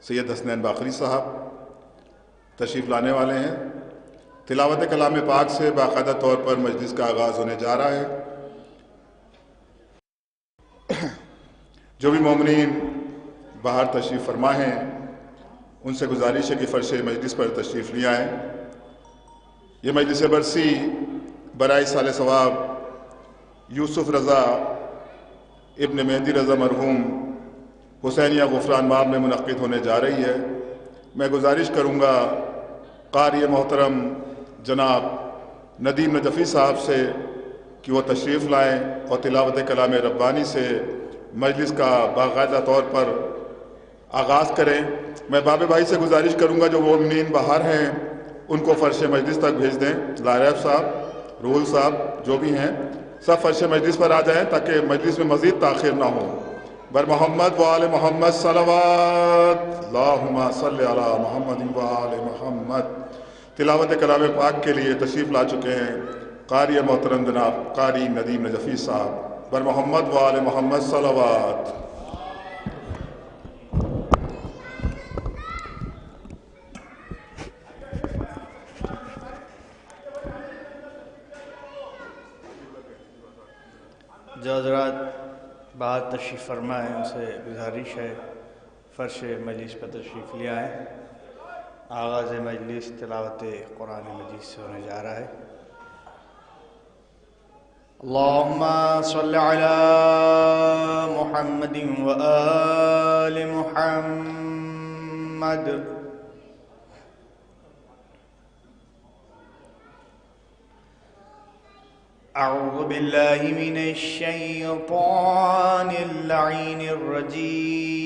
سید حسنین باقری صاحب تشریف لانے والے ہیں۔ تلاوت کلام پاک سے باقاعدہ طور پر مجلس کا آغاز ہونے جا رہا ہے۔ جو بھی مومنین باہر تشریف فرما ہیں ان سے گزارش ہے کہ فرش مجلس پر تشریف لے آئیں۔ یہ مجلس برسی برائے سال ثواب یوسف رضا ابن مہدی رضا مرحوم حسینیہ غفران باب میں منعقد ہونے جا رہی ہے۔ میں گزارش کروں گا قاری محترم جناب ندیم نجفی صاحب سے کہ وہ تشریف لائیں اور تلاوت کلام ربانی سے مجلس کا باقاعدہ طور پر آغاز کریں۔ میں بابے بھائی سے گزارش کروں گا جو مومنین باہر ہیں ان کو فرش مجلس تک بھیج دیں۔ لاریب صاحب، رول صاحب جو بھی ہیں سب فرش مجلس پر آ جائیں تاکہ مجلس میں مزید تاخیر نہ ہو۔ بر محمد و آل محمد صلوات، اللہم صلی علی محمد و آل محمد۔ تلاوت کلام پاک کے لیے تشریف لا چکے ہیں قاری محترم جناب قاری ندیم نجفی صاحب۔ بر محمد و آل محمد صلوات۔ جو حضرات باہر تشریف فرما ہے ان سے گزارش ہے فرش مجلس پر تشریف لے آئیں۔ آغاز مجلس تلاوت قرآن مجید سے ہونے جا رہا ہے۔ اللہم صلی علی محمد و آل محمد۔ اعوذ باللہ من الشیطان اللعین الرجیم۔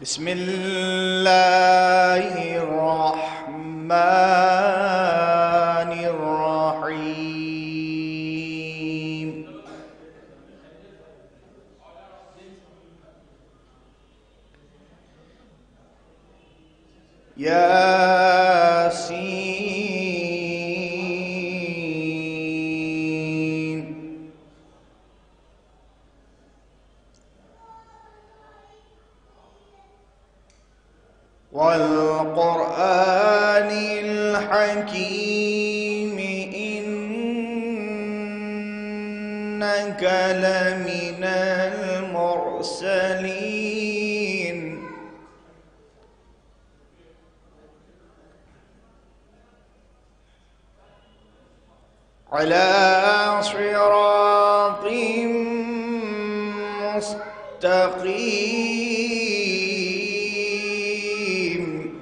بسم اللہ الرحمن الرحیم۔ یاسین۔ والقرآن الحکیم انک لمن المرسلین۔ علی صراط مستقیم۔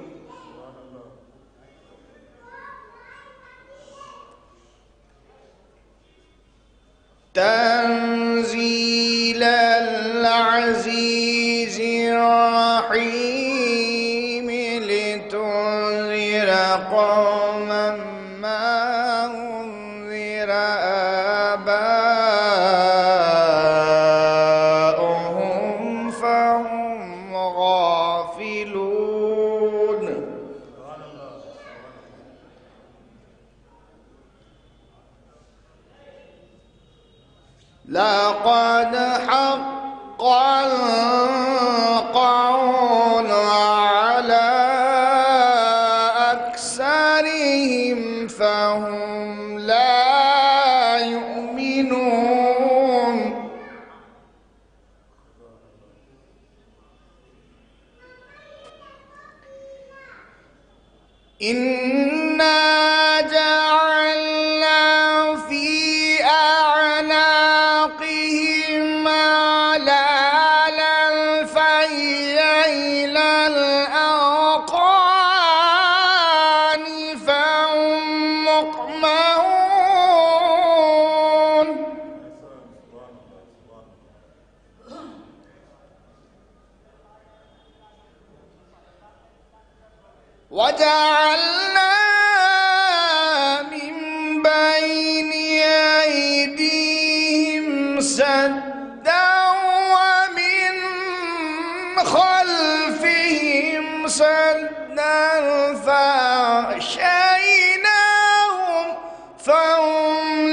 تنزیل العزیز الرحیم لتنذر قوما ما انذر آباؤهم فهم غافلون۔ لقد حق القول على أكثرهم فهم لا يؤمنون۔ إنا جعلنا في أعناقهم أغلالا فهي إلى الأذقان فهم مقمحون۔ وجعلنا من بين أيديهم سدا ومن خلفهم سدا فأغشيناهم فهم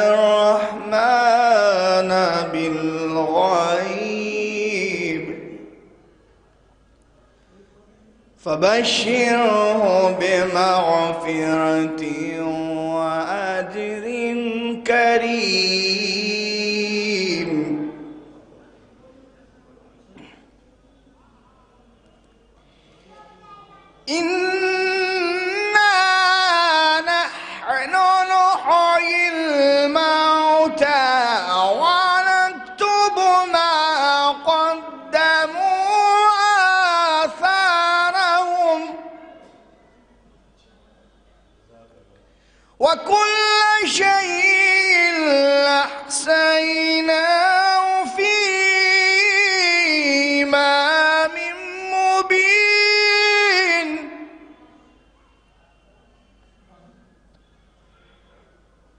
الرحمن بالغيب فبشره بمغفرة وأجر كريم. إنا نحن نحيي الموتى ونكتب ما قدموا آثارهم وكل شيء أحصيناه في إمام مبين.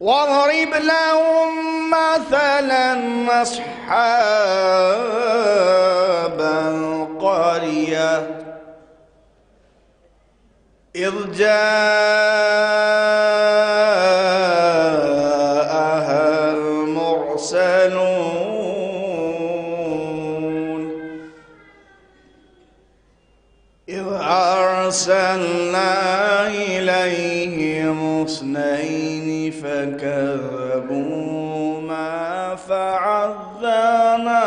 واضرب لهم مثلا أصحاب القرية إذ جاءها المرسلون إذ أرسلنا إليهم اثنين فكذبوهما فعززنا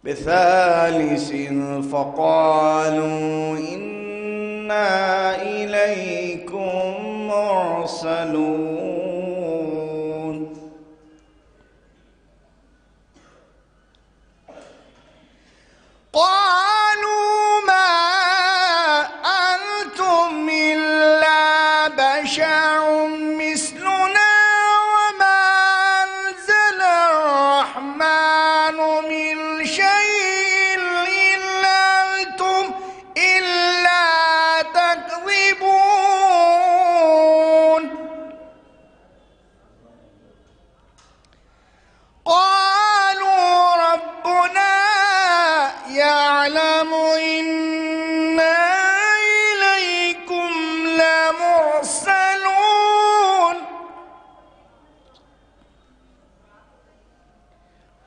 بثالث فقالوا إنا إليكم مرسلون. قالوا ما أنتم إلا بشر مثلنا وما أنزل الرحمن من شيء إلا أنتم إلا تكذبون. قالوا ربنا يعلم إنا إليكم لمرسلون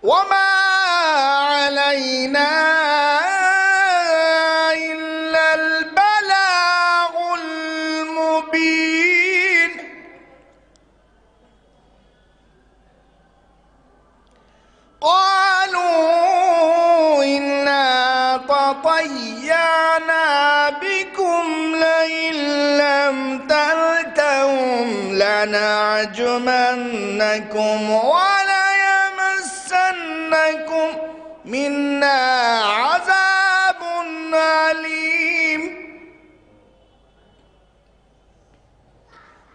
وما علينا إلا البلاغ المبين. قالوا إنا تطيرنا بكم لئن لم تنتهوا لنرجمنكم وليمسنكم منا عذاب أليم.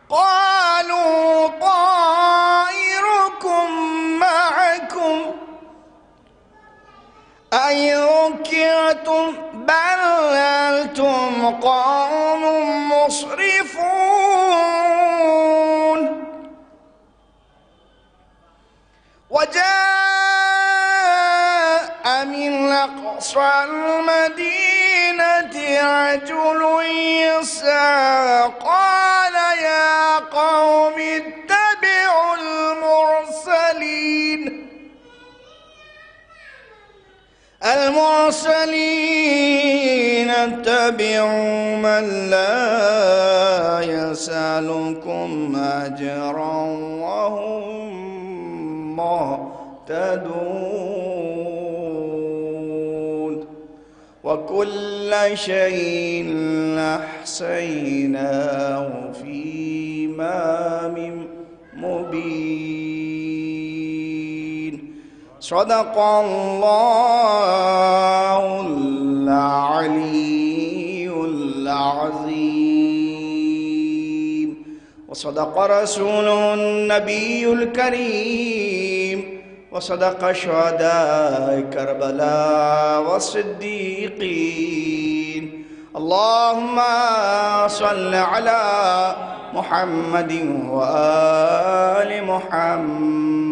قالوا طائركم معكم أئن ذكرتم بل أنتم قوم مسرفون. وجاء من أقصى المدينة رجل يسعى قال يا قوم اتبعوا المرسلين اتبعوا من لا يسألكم أجرا وهم مهتدون. وكل شيء أحصيناه في إمام مبين. صدق الله العلي العظيم وصدق رسوله النبي الكريم وصدق شهداء كربلاء والصديقين. اللهم صل على محمد وآل محمد.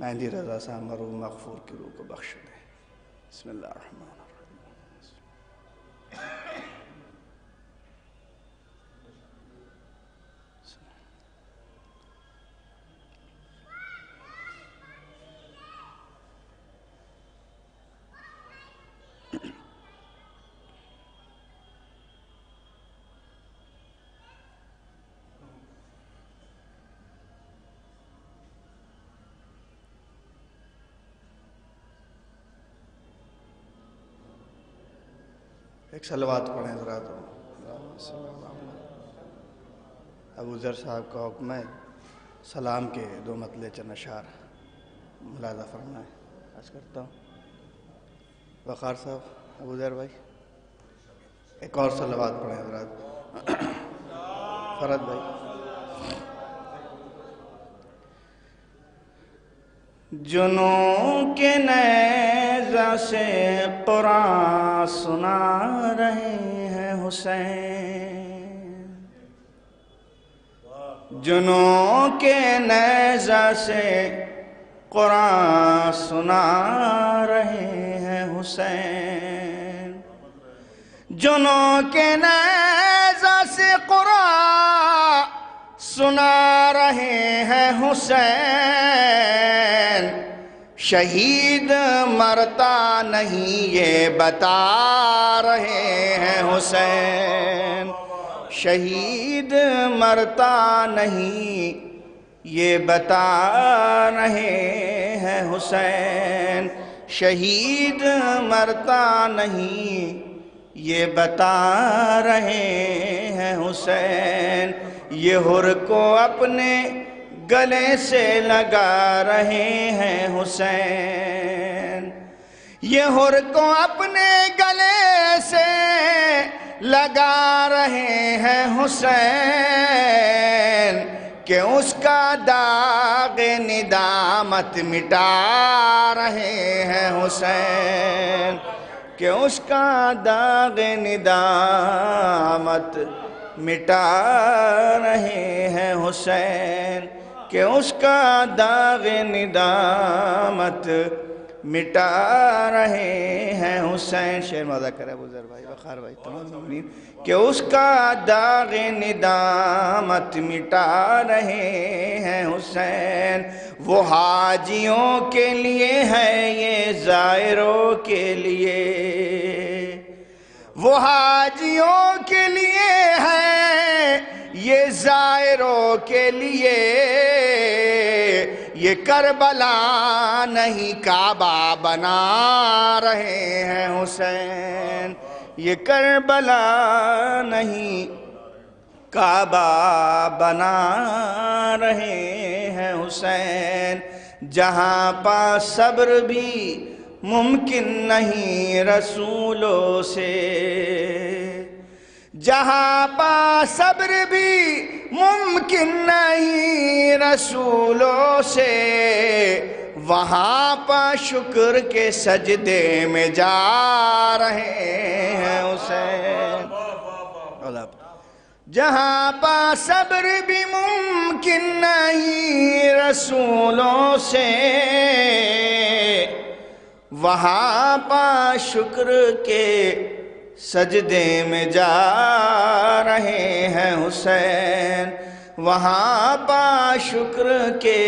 مہندی رضا صاحب مرحوم مغفور کی روح کو بخش دے. بسم اللہ الرحمن الرحیم. ایک صلوات پڑھیں ذرا تو. ابو ذر صاحب کا حکم ہے سلام کے 2 مطلع چند اشعار ملاحظہ فرمائیں. عرض کرتا ہوں وقار صاحب، ابو ذر بھائی ایک اور صلوات پڑھیں ذرا. فرد بھائی. جنوں کے نیزہ سے قرآن سنا رہے ہیں حسین، جنوں کے نیزہ سے قرآن سنا رہے ہیں حسین، جنوں کے نیزہ سے قرآن سنا رہے ہیں حسین، شہید مرتا نہیں یہ بتا رہے ہیں حسین، شہید مرتا نہیں یہ بتا رہے ہیں حسین، شہید مرتا نہیں یہ بتا رہے ہیں حسین، یہ حر کو اپنے گلے سے لگا رہے ہیں حسین، یہ حر کو اپنے گلے سے لگا رہے ہیں حسین، کہ اس کا داغ ندامت مٹا رہے ہیں حسین، کہ اس کا داغ ندامت مٹا رہے ہیں حسین، کہ اس کا داغ ندامت مٹا رہے ہیں حسین. شعر ماذا کرے ابو ذر بھائی، وقار بھائی، تمام مومنین، کہ اس کا داغ ندامت مٹا رہے ہیں حسین. وہ حاجیوں کے لیے ہے یہ زائروں کے لیے، وہ حاجیوں کے لیے ہے یہ زائروں کے لیے، یہ کربلا نہیں کعبہ بنا رہے ہیں حسین، یہ کربلا نہیں کعبہ بنا رہے ہیں حسین. جہاں پا صبر بھی ممکن نہیں رسولوں سے، جہاں پا صبر بھی ممکن نہیں رسولوں سے، وہاں پا شکر کے سجدے میں جا رہے ہیں حسین. جہاں پا صبر بھی ممکن نہیں رسولوں سے، وہاں پا شکر کے سجدے میں جا رہے ہیں حسین، وہاں پا شکر کے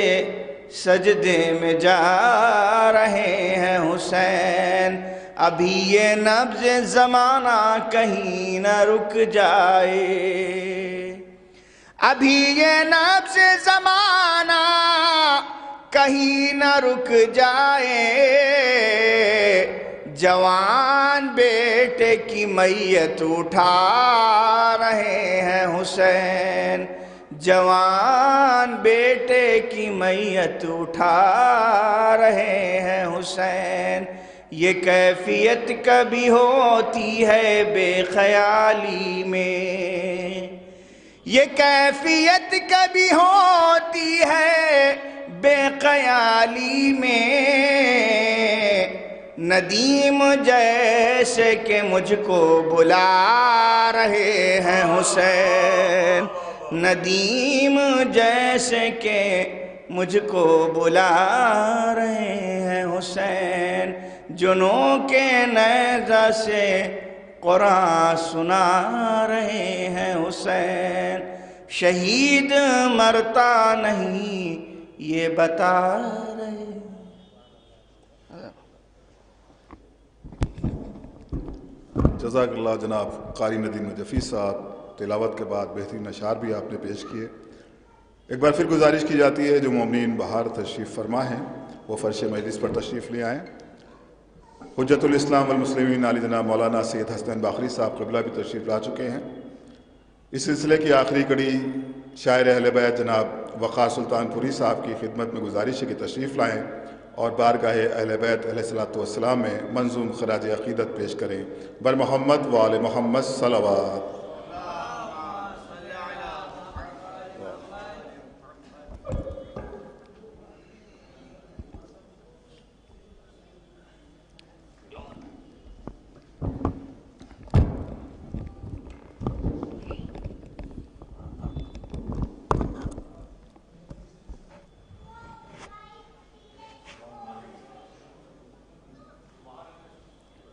سجدے میں جا رہے ہیں حسین. ابھی یہ نبض زمانہ کہیں نہ رک جائے، ابھی یہ نبض زمانہ کہیں نہ رک جائے، جوان بیٹے کی میت اٹھا رہے ہیں حسین، جوان بیٹے کی میت اٹھا رہے ہیں حسین. یہ کیفیت کبھی ہوتی ہے بے خیالی میں، یہ کیفیت کبھی ہوتی ہے بے خیالی میں، ندیم جیسے کہ مجھ کو بلا رہے ہیں حسین، ندیم جیسے کہ مجھ کو بلا رہے ہیں حسین، جنوں کے نیزہ سے قرآن سنا رہے ہیں حسین، شہید مرتا نہیں یہ بتا رہے ہیں۔ جزاک اللہ جناب قاری ندیم نجفی صاحب، تلاوت کے بعد بہترین اشعار بھی آپ نے پیش کیے۔ ایک بار پھر گزارش کی جاتی ہے جو مومنین باہر تشریف فرما ہیں وہ فرش مجلس پر تشریف لے آئیں۔ حجت الاسلام والمسلمین علی جناب مولانا سید حسنین باقری صاحب قبلہ بھی تشریف لا چکے ہیں۔ اس سلسلے کی آخری کڑی شاعر اہل بیت جناب وقار سلطان پوری صاحب کی خدمت میں گزارش ہے کہ تشریف لائیں اور بارگاہ اہل بیت علیہ الصلوۃ والسلام میں منظوم خراج عقیدت پیش کریں۔ بر محمد و آل محمد صلوات۔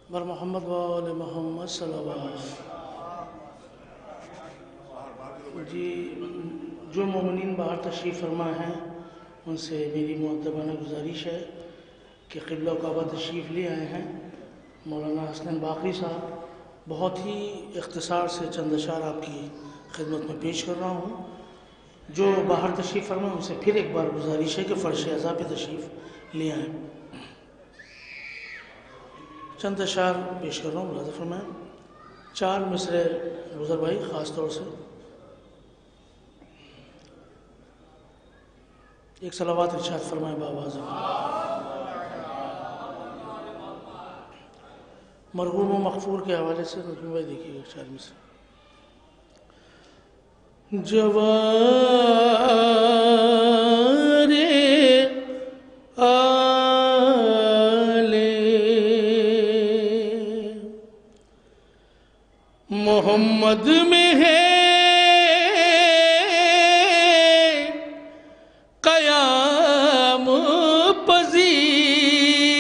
بر محمد و آل محمد صلوات۔ جی، جو مومنین باہر تشریف فرما ہیں ان سے میری مؤدبانہ گزارش ہے کہ قبلہ و کعبہ تشریف لے آئے ہیں مولانا حسنین باقری صاحب۔ بہت ہی اختصار سے چند اشعار آپ کی خدمت میں پیش کر رہا ہوں۔ جو باہر تشریف فرما ان سے پھر ایک بار گزارش ہے کہ فرش عزا پہ تشریف لے آئیں۔ چند اشعار پیش کر رہا ہوں، ملاحظہ فرمائیں۔ 4 مصرے گزر بھائی خاص طور سے ایک صلوات ارشاد فرمائیں بآواز مرحوم و مغفور کے حوالے سے۔ نجم بھائی دیکھیے گا 4 مصرے۔ محمد میں ہے قیام پذیر،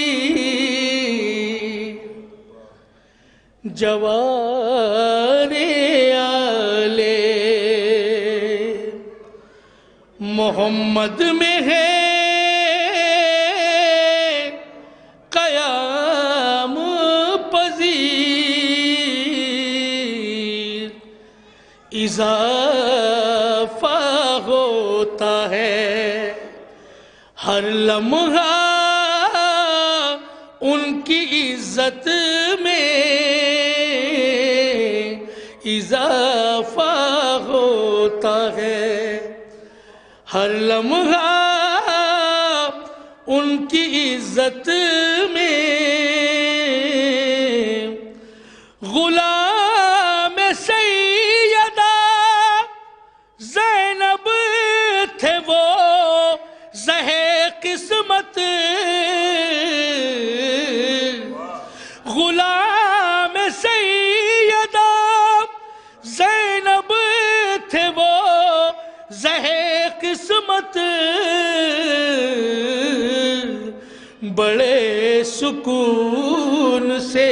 جوار آل محمد میں ہے قیام پذیر، اضافہ ہوتا ہے ہر لمحہ ان کی عزت میں، اضافہ ہوتا ہے ہر لمحہ ان کی عزت میں۔ غلام سیدہ زینب تھے وہ زہے قسمت، غلام سیدہ زینب تھے وہ زہے قسمت، بڑے سکون سے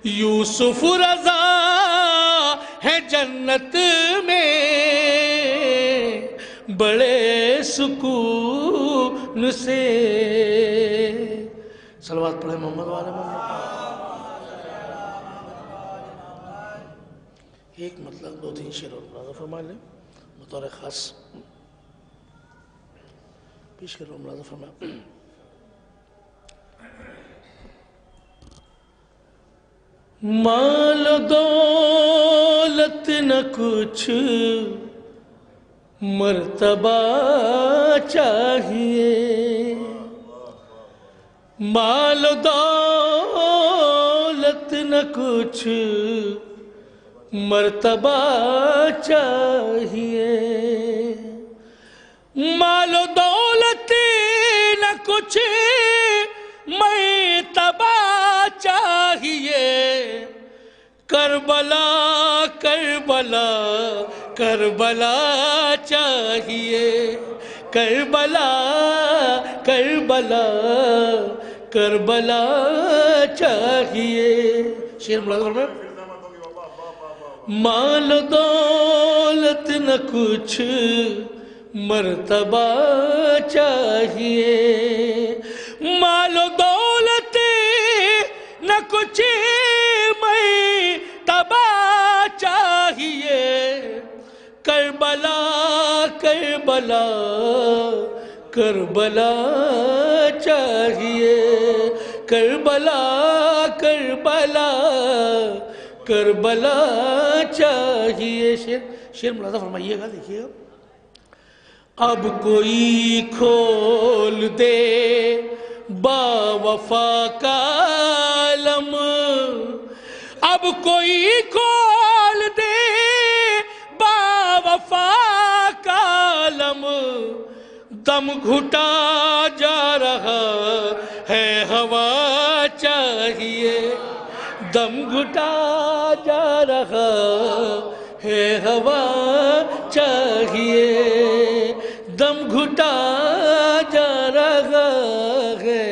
یوسف رضا ہے جنت میں، بڑے سکون سے۔ صلوات پڑھیں محمد والے محمد۔ ایک مطلب 2-3 شعر اور ملاحظہ فرما لیں بطور خاص پیش کر رہا ہوں، ملاحظہ فرما۔ مال و دولت نہ کچھ مرتبہ چاہیے، مال و دولت نہ کچھ مرتبہ چاہیے، مال و دولت نہ کچھ مرتبہ چاہیے، کربلا کربلا کربلا چاہیے، کربلا کربلا کربلا چاہیے. شیر ملازم میں مال دولت نہ کچھ مرتبہ چاہیے. مال و دولت نہ کچھ مرتبہ چاہیے. کربلا کربلا کربلا چاہیے. کربلا کربلا کربلا چاہیے. شیر ملازم فرمائیے گا. دیکھیے گا اب کوئی کھول دے با وفا کا علم. اب کوئی کھول دے با وفا کا علم. دم گھٹا جا رہا ہے ہوا چاہیے. دم گھٹا جا رہا ہے ہوا چاہیے. دم گھٹا جا رہا ہے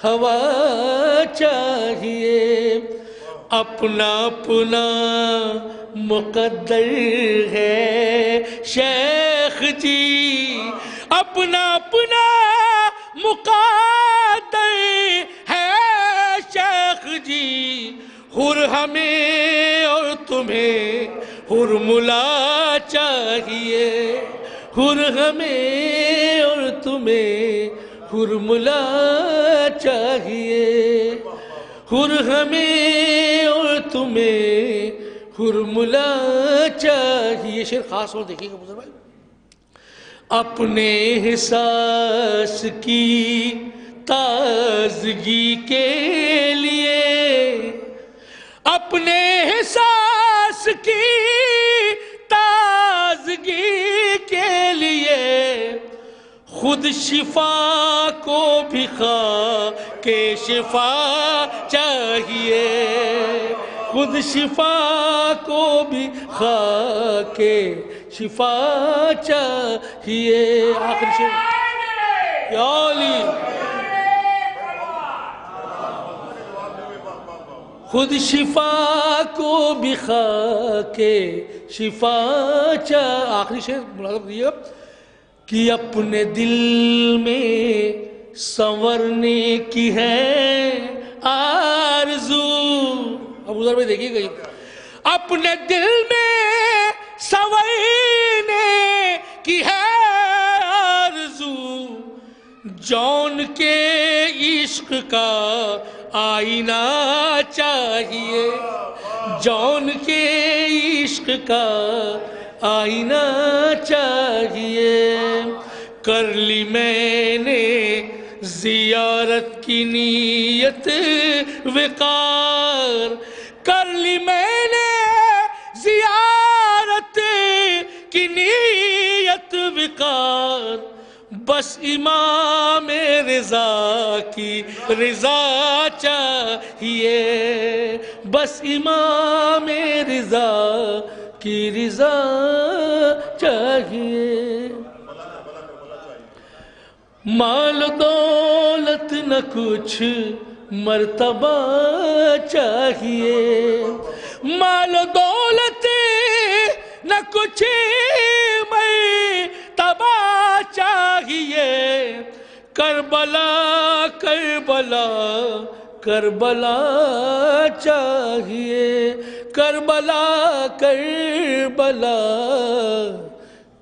ہوا چاہیے. اپنا اپنا مقدر ہے شیخ جی. اپنا اپنا مقدر ہے شیخ جی. حر ہمیں اور تمہیں حر ملا چاہیے. حر ہمیں اور تمہیں حر ملا چاہیے. حر ہمیں اور تمہیں حر ملا چاہیے. شیر خاص اور دیکھیے گا بزرگ بھائی. اپنے احساس کی تازگی کے لیے. اپنے احساس کی تازگی کے لیے خود شفا کو بھی خواہ کے شفا چاہیے. خود شفا کو بھی خواہ کے شفا چاہیے. آخر شیر یا علی. خود شفا کو بھی خواہ کے شفا چاہیے. آخری شیر ملازم دیئے کہ اپنے دل میں سنورنے کی ہے آرزو. اب ادھر میں دیکھیے گئی. اپنے دل میں سنورنے کی ہے آرزو. جون کے عشق کا آئینہ چاہیے. جون کے عشق کا آئینہ چاہیے. کر لی میں نے زیارت کی نیت وقار. کر لی میں نے زیارت کی نیت وقار. بس امام رضا کی رضا چاہیے. بس امام رضا کی رضا چاہیے. مال دولت نہ کچھ مرتبہ چاہیے. مال دولت نہ کچھ مرتبہ چاہیے. کربلا کربلا کربلا چاہیے. کربلا کربلا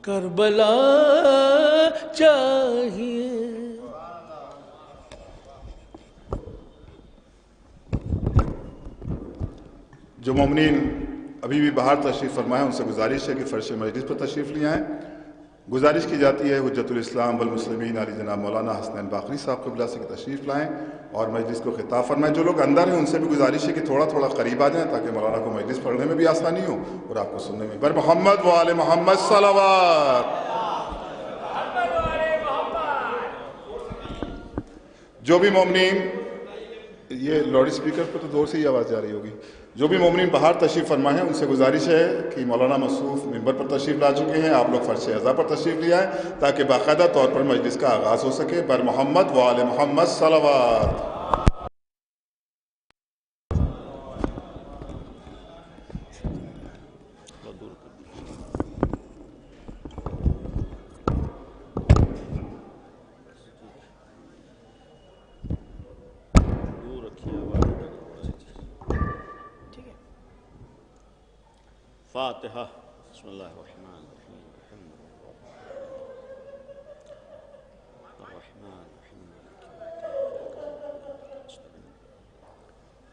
کربلا چاہیے. جو مومنین ابھی بھی باہر تشریف فرما ہے ان سے گزارش ہے کہ فرش مجلس پر تشریف لے آئیں. گزارش کی جاتی ہے حجت الاسلام والمسلمین علی جناب مولانا حسنین باقری صاحب قبلہ سے تشریف لائیں اور مجلس کو خطاب فرمائیں. جو لوگ اندر ہیں ان سے بھی گزارش ہے کہ تھوڑا تھوڑا قریب آ جائیں تاکہ مولانا کو مجلس پڑھنے میں بھی آسانی ہو اور آپ کو سننے میں. بر محمد و آل محمد صلوات. جو بھی مومنین، یہ لاؤڈ اسپیکر پر تو دور سے ہی آواز جا رہی ہوگی. جو بھی مومنین باہر تشریف فرما ہیں ان سے گزارش ہے کہ مولانا مصروف ممبر پر تشریف لا چکے ہیں، آپ لوگ فرش اعضاء پر تشریف لے آئیں تاکہ باقاعدہ طور پر مجلس کا آغاز ہو سکے۔ بر محمد و آل محمد صلوات۔ فاتحہ۔ بسم اللہ الرحمن الرحیم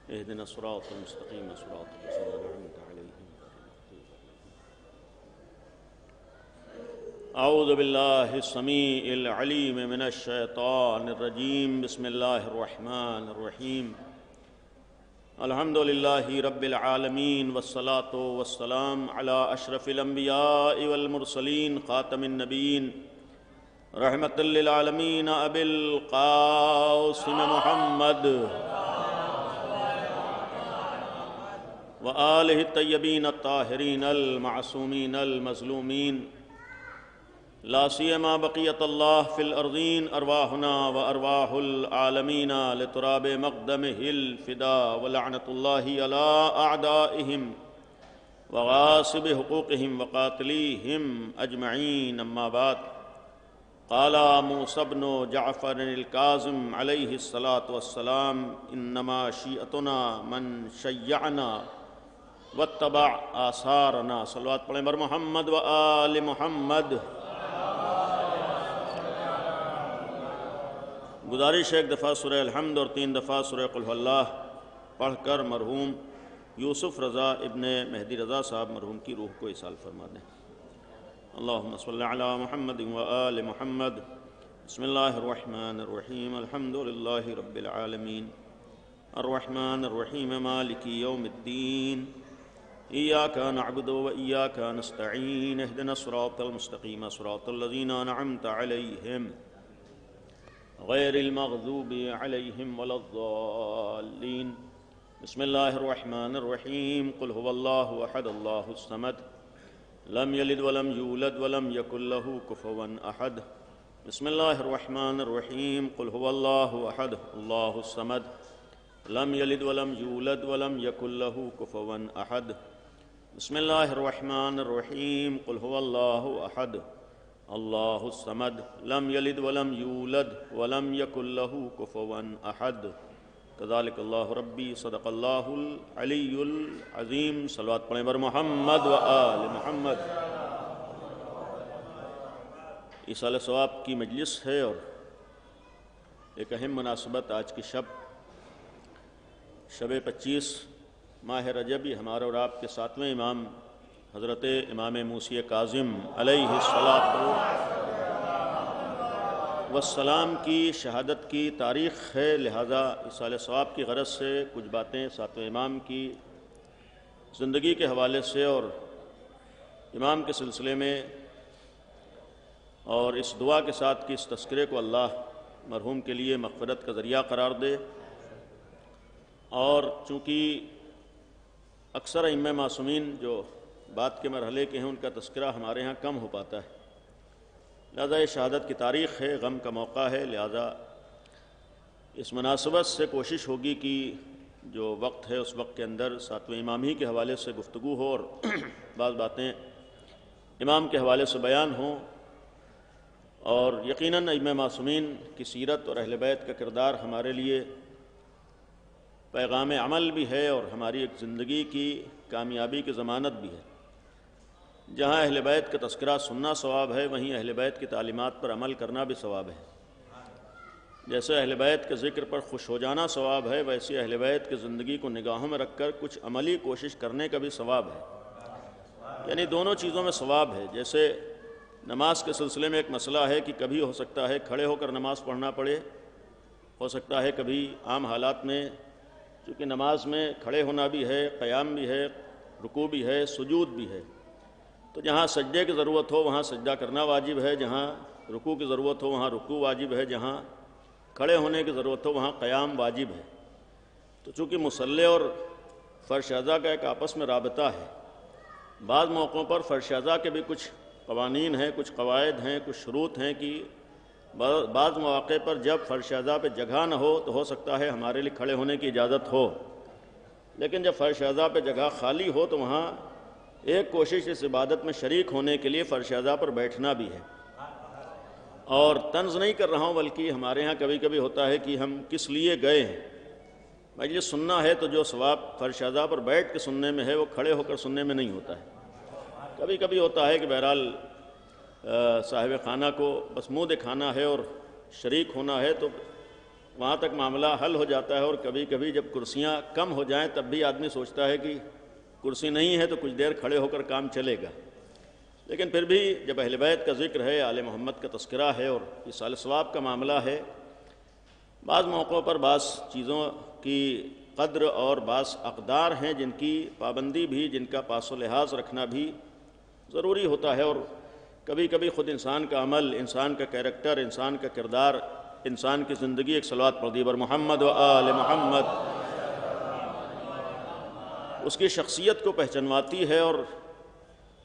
اهدنا الصراط المستقيم صراط الذين أنعمت عليهم اعوذ باللہ السمیع العلیم من الشیطان الرجیم بسم اللہ الرحمن الرحیم الحمد للہ رب العالمین والصلاة والسلام علی اشرف الانبیاء والمرسلین خاتم النبیین رحمت للعالمین ابی القاسم محمد وآلہ الطیبین الطاہرین المعصومین المظلومین لا سیما بقیت اللہ فی الارضین ارواحنا و ارواح العالمین لتراب مقدمہ الفدا ولعنت اللہ علی اعدائہم وغاصب حقوقہم وقاتلیہم اجمعین اما بعد قال موسیٰ بن جعفر الکاظم علیہ الصلاة والسلام انما شیعتنا من شیعنا واتبع آثارنا۔ صلوات پڑھیں بر محمد و آل محمد۔ گزارش ہے ایک دفعہ سورہ الحمد اور 3 دفعہ سورہ قل هو اللہ پڑھ کر مرحوم یوسف رضا ابن مہدی رضا صاحب مرحوم کی روح کو اصال فرما دیں۔ اللہم صلی علی محمد و آل محمد۔ بسم اللہ الرحمن الرحیم الحمد للہ رب العالمین الرحمن الرحیم مالک یوم الدین ایاک نعبد و ایاک نستعین اهدنا الصراط المستقیم صراط الذین انعمت علیہم غیر المغضوب علیہم ولا الضالین۔ بسم اللہ الرحمن الرحیم قل هو اللہ احد اللہ الصمد لم یلد ولم یولد ولم یکن له کفوا احد۔ بسم اللہ الرحمن الرحیم قل هو اللہ احد اللہ الصمد لم یلد ولم یولد ولم یکن له کفوا احد۔ بسم اللہ الرحمن الرحیم قل هو اللہ احد اللہ الصمد لم یلد ولم یولد ولم یکن له کفوا احد۔ کذالک اللہ ربی صدق اللہ العلی العظیم۔ صلوات پڑھیں بر محمد و آل محمد۔ ایصال ثواب کی مجلس ہے اور ایک اہم مناسبت آج کی شب 25 ماہ رجبی ہمارے اور آپ کے 7ویں امام حضرت امام موسی کاظم علیہ السلام کی شہادت کی تاریخ ہے، لہذا ایصال ثواب کی غرض سے کچھ باتیں 7ویں امام کی زندگی کے حوالے سے اور امام کے سلسلے میں اور اس دعا کے ساتھ کہ اس تذکرے کو اللہ مرحوم کے لیے مغفرت کا ذریعہ قرار دے، اور چونکہ اکثر ائمہ معصومین جو بعد کے مرحلے کے ہیں ان کا تذکرہ ہمارے ہاں کم ہو پاتا ہے، لہذا یہ شہادت کی تاریخ ہے، غم کا موقع ہے، لہذا اس مناسبت سے کوشش ہوگی کہ جو وقت ہے اس وقت کے اندر 7ویں امام ہی کے حوالے سے گفتگو ہو اور بعض باتیں امام کے حوالے سے بیان ہوں، اور یقیناً ائمہ معصومین کی سیرت اور اہل بیت کا کردار ہمارے لیے پیغام عمل بھی ہے اور ہماری ایک زندگی کی کامیابی کی ضمانت بھی ہے۔ جہاں اہل بیت کا تذکرہ سننا ثواب ہے، وہیں اہل بیت کی تعلیمات پر عمل کرنا بھی ثواب ہے۔ جیسے اہل بیت کے ذکر پر خوش ہو جانا ثواب ہے، ویسے اہل بیت کی زندگی کو نگاہوں میں رکھ کر کچھ عملی کوشش کرنے کا بھی ثواب ہے، یعنی دونوں چیزوں میں ثواب ہے۔ جیسے نماز کے سلسلے میں ایک مسئلہ ہے کہ کبھی ہو سکتا ہے کھڑے ہو کر نماز پڑھنا پڑے، ہو سکتا ہے کبھی عام حالات میں چونکہ نماز میں کھڑے ہونا بھی ہے، قیام بھی ہے، رکوع بھی ہے، سجود بھی ہے، تو جہاں سجدے کی ضرورت ہو وہاں سجدہ کرنا واجب ہے، جہاں رکوع کی ضرورت ہو وہاں رکوع واجب ہے، جہاں کھڑے ہونے کی ضرورت ہو وہاں قیام واجب ہے۔ تو چونکہ مصلی اور فرش اعضاء کا ایک آپس میں رابطہ ہے۔ بعض موقعوں پر فرش اعضاء کے بھی کچھ قوانین ہیں، کچھ قواعد ہیں، کچھ شروط ہیں کہ بعض مواقع پر جب فرش اعضاء پہ جگہ نہ ہو تو ہو سکتا ہے ہمارے لیے کھڑے ہونے کی اجازت ہو، لیکن جب فرش اعضاء پہ جگہ خالی ہو تو وہاں ایک کوشش اس عبادت میں شریک ہونے کے لیے فرش اعضاء پر بیٹھنا بھی ہے۔ اور طنز نہیں کر رہا ہوں، بلکہ ہمارے ہاں کبھی کبھی ہوتا ہے کہ ہم کس لیے گئے ہیں، مجلس سننا ہے تو جو ثواب فرش اعضاء پر بیٹھ کے سننے میں ہے وہ کھڑے ہو کر سننے میں نہیں ہوتا ہے۔ کبھی کبھی ہوتا ہے کہ بہرحال صاحب خانہ کو بس منہ دکھانا ہے اور شریک ہونا ہے تو وہاں تک معاملہ حل ہو جاتا ہے، اور کبھی کبھی جب کرسیاں کم ہو جائیں تب بھی آدمی سوچتا ہے کہ کرسی نہیں ہے تو کچھ دیر کھڑے ہو کر کام چلے گا، لیکن پھر بھی جب اہل بیت کا ذکر ہے، آل محمد کا تذکرہ ہے اور ایصال ثواب کا معاملہ ہے، بعض موقعوں پر بعض چیزوں کی قدر اور بعض اقدار ہیں جن کی پابندی بھی، جن کا پاس و لحاظ رکھنا بھی ضروری ہوتا ہے، اور کبھی کبھی خود انسان کا عمل، انسان کا کیریکٹر، انسان کا کردار، انسان کی زندگی ایک صلوات پڑھ دی بر محمد و آل محمد، اس کی شخصیت کو پہچنواتی ہے، اور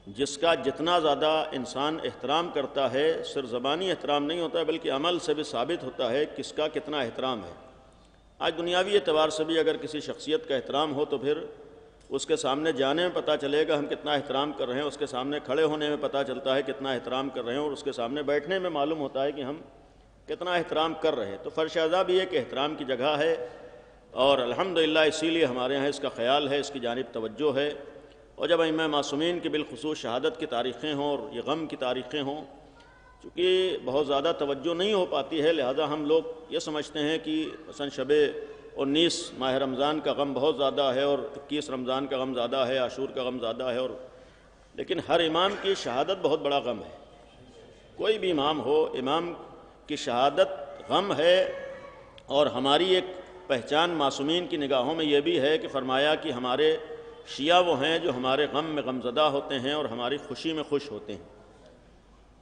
جس کا جتنا زیادہ انسان احترام کرتا ہے، صرف زبانی احترام نہیں ہوتا ہے بلکہ عمل سے بھی ثابت ہوتا ہے کس کا کتنا احترام ہے۔ آج دنیاوی اعتبار سے بھی اگر کسی شخصیت کا احترام ہو تو پھر اس کے سامنے جانے میں پتہ چلے گا ہم کتنا احترام کر رہے ہیں، اس کے سامنے کھڑے ہونے میں پتہ چلتا ہے کتنا احترام کر رہے ہیں، اور اس کے سامنے بیٹھنے میں معلوم ہوتا ہے کہ ہم کتنا احترام کر رہے ہیں۔ تو فرش اعضاء بھی ایک احترام کی جگہ ہے، اور الحمدللہ اسی لیے ہمارے یہاں اس کا خیال ہے، اس کی جانب توجہ ہے، اور جب ائمہ معصومین کی بالخصوص شہادت کی تاریخیں ہوں اور یہ غم کی تاریخیں ہوں، چونکہ بہت زیادہ توجہ نہیں ہو پاتی ہے، لہذا ہم لوگ یہ سمجھتے ہیں کہ مثلا شب 19 ماہ رمضان کا غم بہت زیادہ ہے، اور 21 رمضان کا غم زیادہ ہے، عاشور کا غم زیادہ ہے، اور لیکن ہر امام کی شہادت بہت بڑا غم ہے۔ کوئی بھی امام ہو، امام کی شہادت غم ہے، اور ہماری ایک پہچان معصومین کی نگاہوں میں یہ بھی ہے کہ فرمایا کہ ہمارے شیعہ وہ ہیں جو ہمارے غم میں غمزدہ ہوتے ہیں اور ہماری خوشی میں خوش ہوتے ہیں۔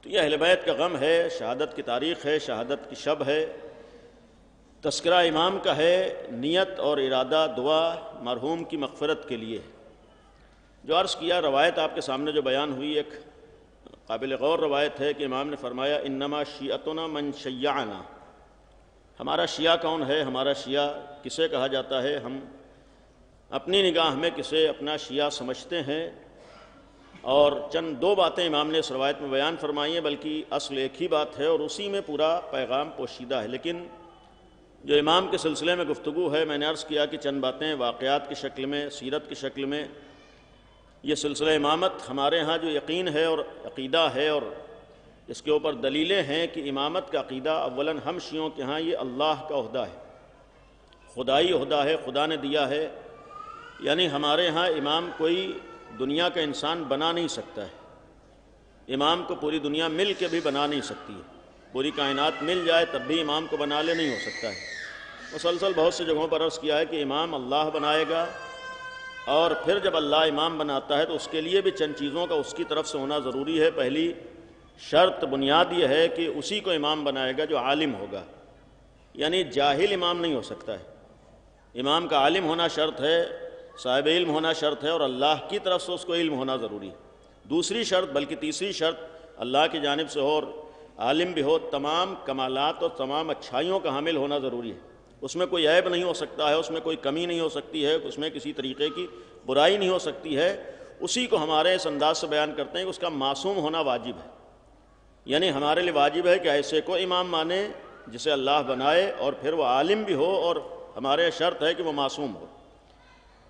تو یہ اہل بیت کا غم ہے، شہادت کی تاریخ ہے، شہادت کی شب ہے، تذکرہ امام کا ہے، نیت اور ارادہ دعا مرحوم کی مغفرت کے لیے۔ جو عرض کیا، روایت آپ کے سامنے جو بیان ہوئی ایک قابل غور روایت ہے کہ امام نے فرمایا انما شیعتنا من شیعنا، ہمارا شیعہ کون ہے، ہمارا شیعہ کسے کہا جاتا ہے، ہم اپنی نگاہ میں کسے اپنا شیعہ سمجھتے ہیں، اور چند دو باتیں امام نے اس روایت میں بیان فرمائی ہیں، بلکہ اصل ایک ہی بات ہے اور اسی میں پورا پیغام پوشیدہ ہے، لیکن جو امام کے سلسلے میں گفتگو ہے، میں نے عرض کیا کہ چند باتیں واقعات کی شکل میں، سیرت کی شکل میں، یہ سلسلہ امامت ہمارے ہاں جو یقین ہے اور عقیدہ ہے، اور اس کے اوپر دلیلیں ہیں کہ امامت کا عقیدہ اولاً ہم شیعوں کے ہاں یہ اللہ کا عہدہ ہے، خدائی عہدہ ہے، خدا نے دیا ہے، یعنی ہمارے ہاں امام کوئی دنیا کا انسان بنا نہیں سکتا ہے، امام کو پوری دنیا مل کے بھی بنا نہیں سکتی ہے، پوری کائنات مل جائے تب بھی امام کو بنا لے نہیں ہو سکتا ہے۔ مسلسل بہت سی جگہوں پر عرض کیا ہے کہ امام اللہ بنائے گا، اور پھر جب اللہ امام بناتا ہے تو اس کے لیے بھی چند چیزوں کا اس کی طرف سے ہونا ضروری ہے۔ پہلی شرط بنیاد یہ ہے کہ اسی کو امام بنائے گا جو عالم ہوگا، یعنی جاہل امام نہیں ہو سکتا ہے، امام کا عالم ہونا شرط ہے، صاحب علم ہونا شرط ہے، اور اللہ کی طرف سے اس کو علم ہونا ضروری ہے۔ دوسری شرط بلکہ تیسری شرط اللہ کی جانب سے ہو اور عالم بھی ہو، تمام کمالات اور تمام اچھائیوں کا حامل ہونا ضروری ہے، اس میں کوئی عیب نہیں ہو سکتا ہے، اس میں کوئی کمی نہیں ہو سکتی ہے، اس میں کسی طریقے کی برائی نہیں ہو سکتی ہے۔ اسی کو ہمارے اس انداز سے بیان کرتے ہیں کہ اس کا معصوم ہونا واجب ہے، یعنی ہمارے لیے واجب ہے کہ ایسے کو امام مانے جسے اللہ بنائے، اور پھر وہ عالم بھی ہو، اور ہمارے شرط ہے کہ وہ معصوم ہو۔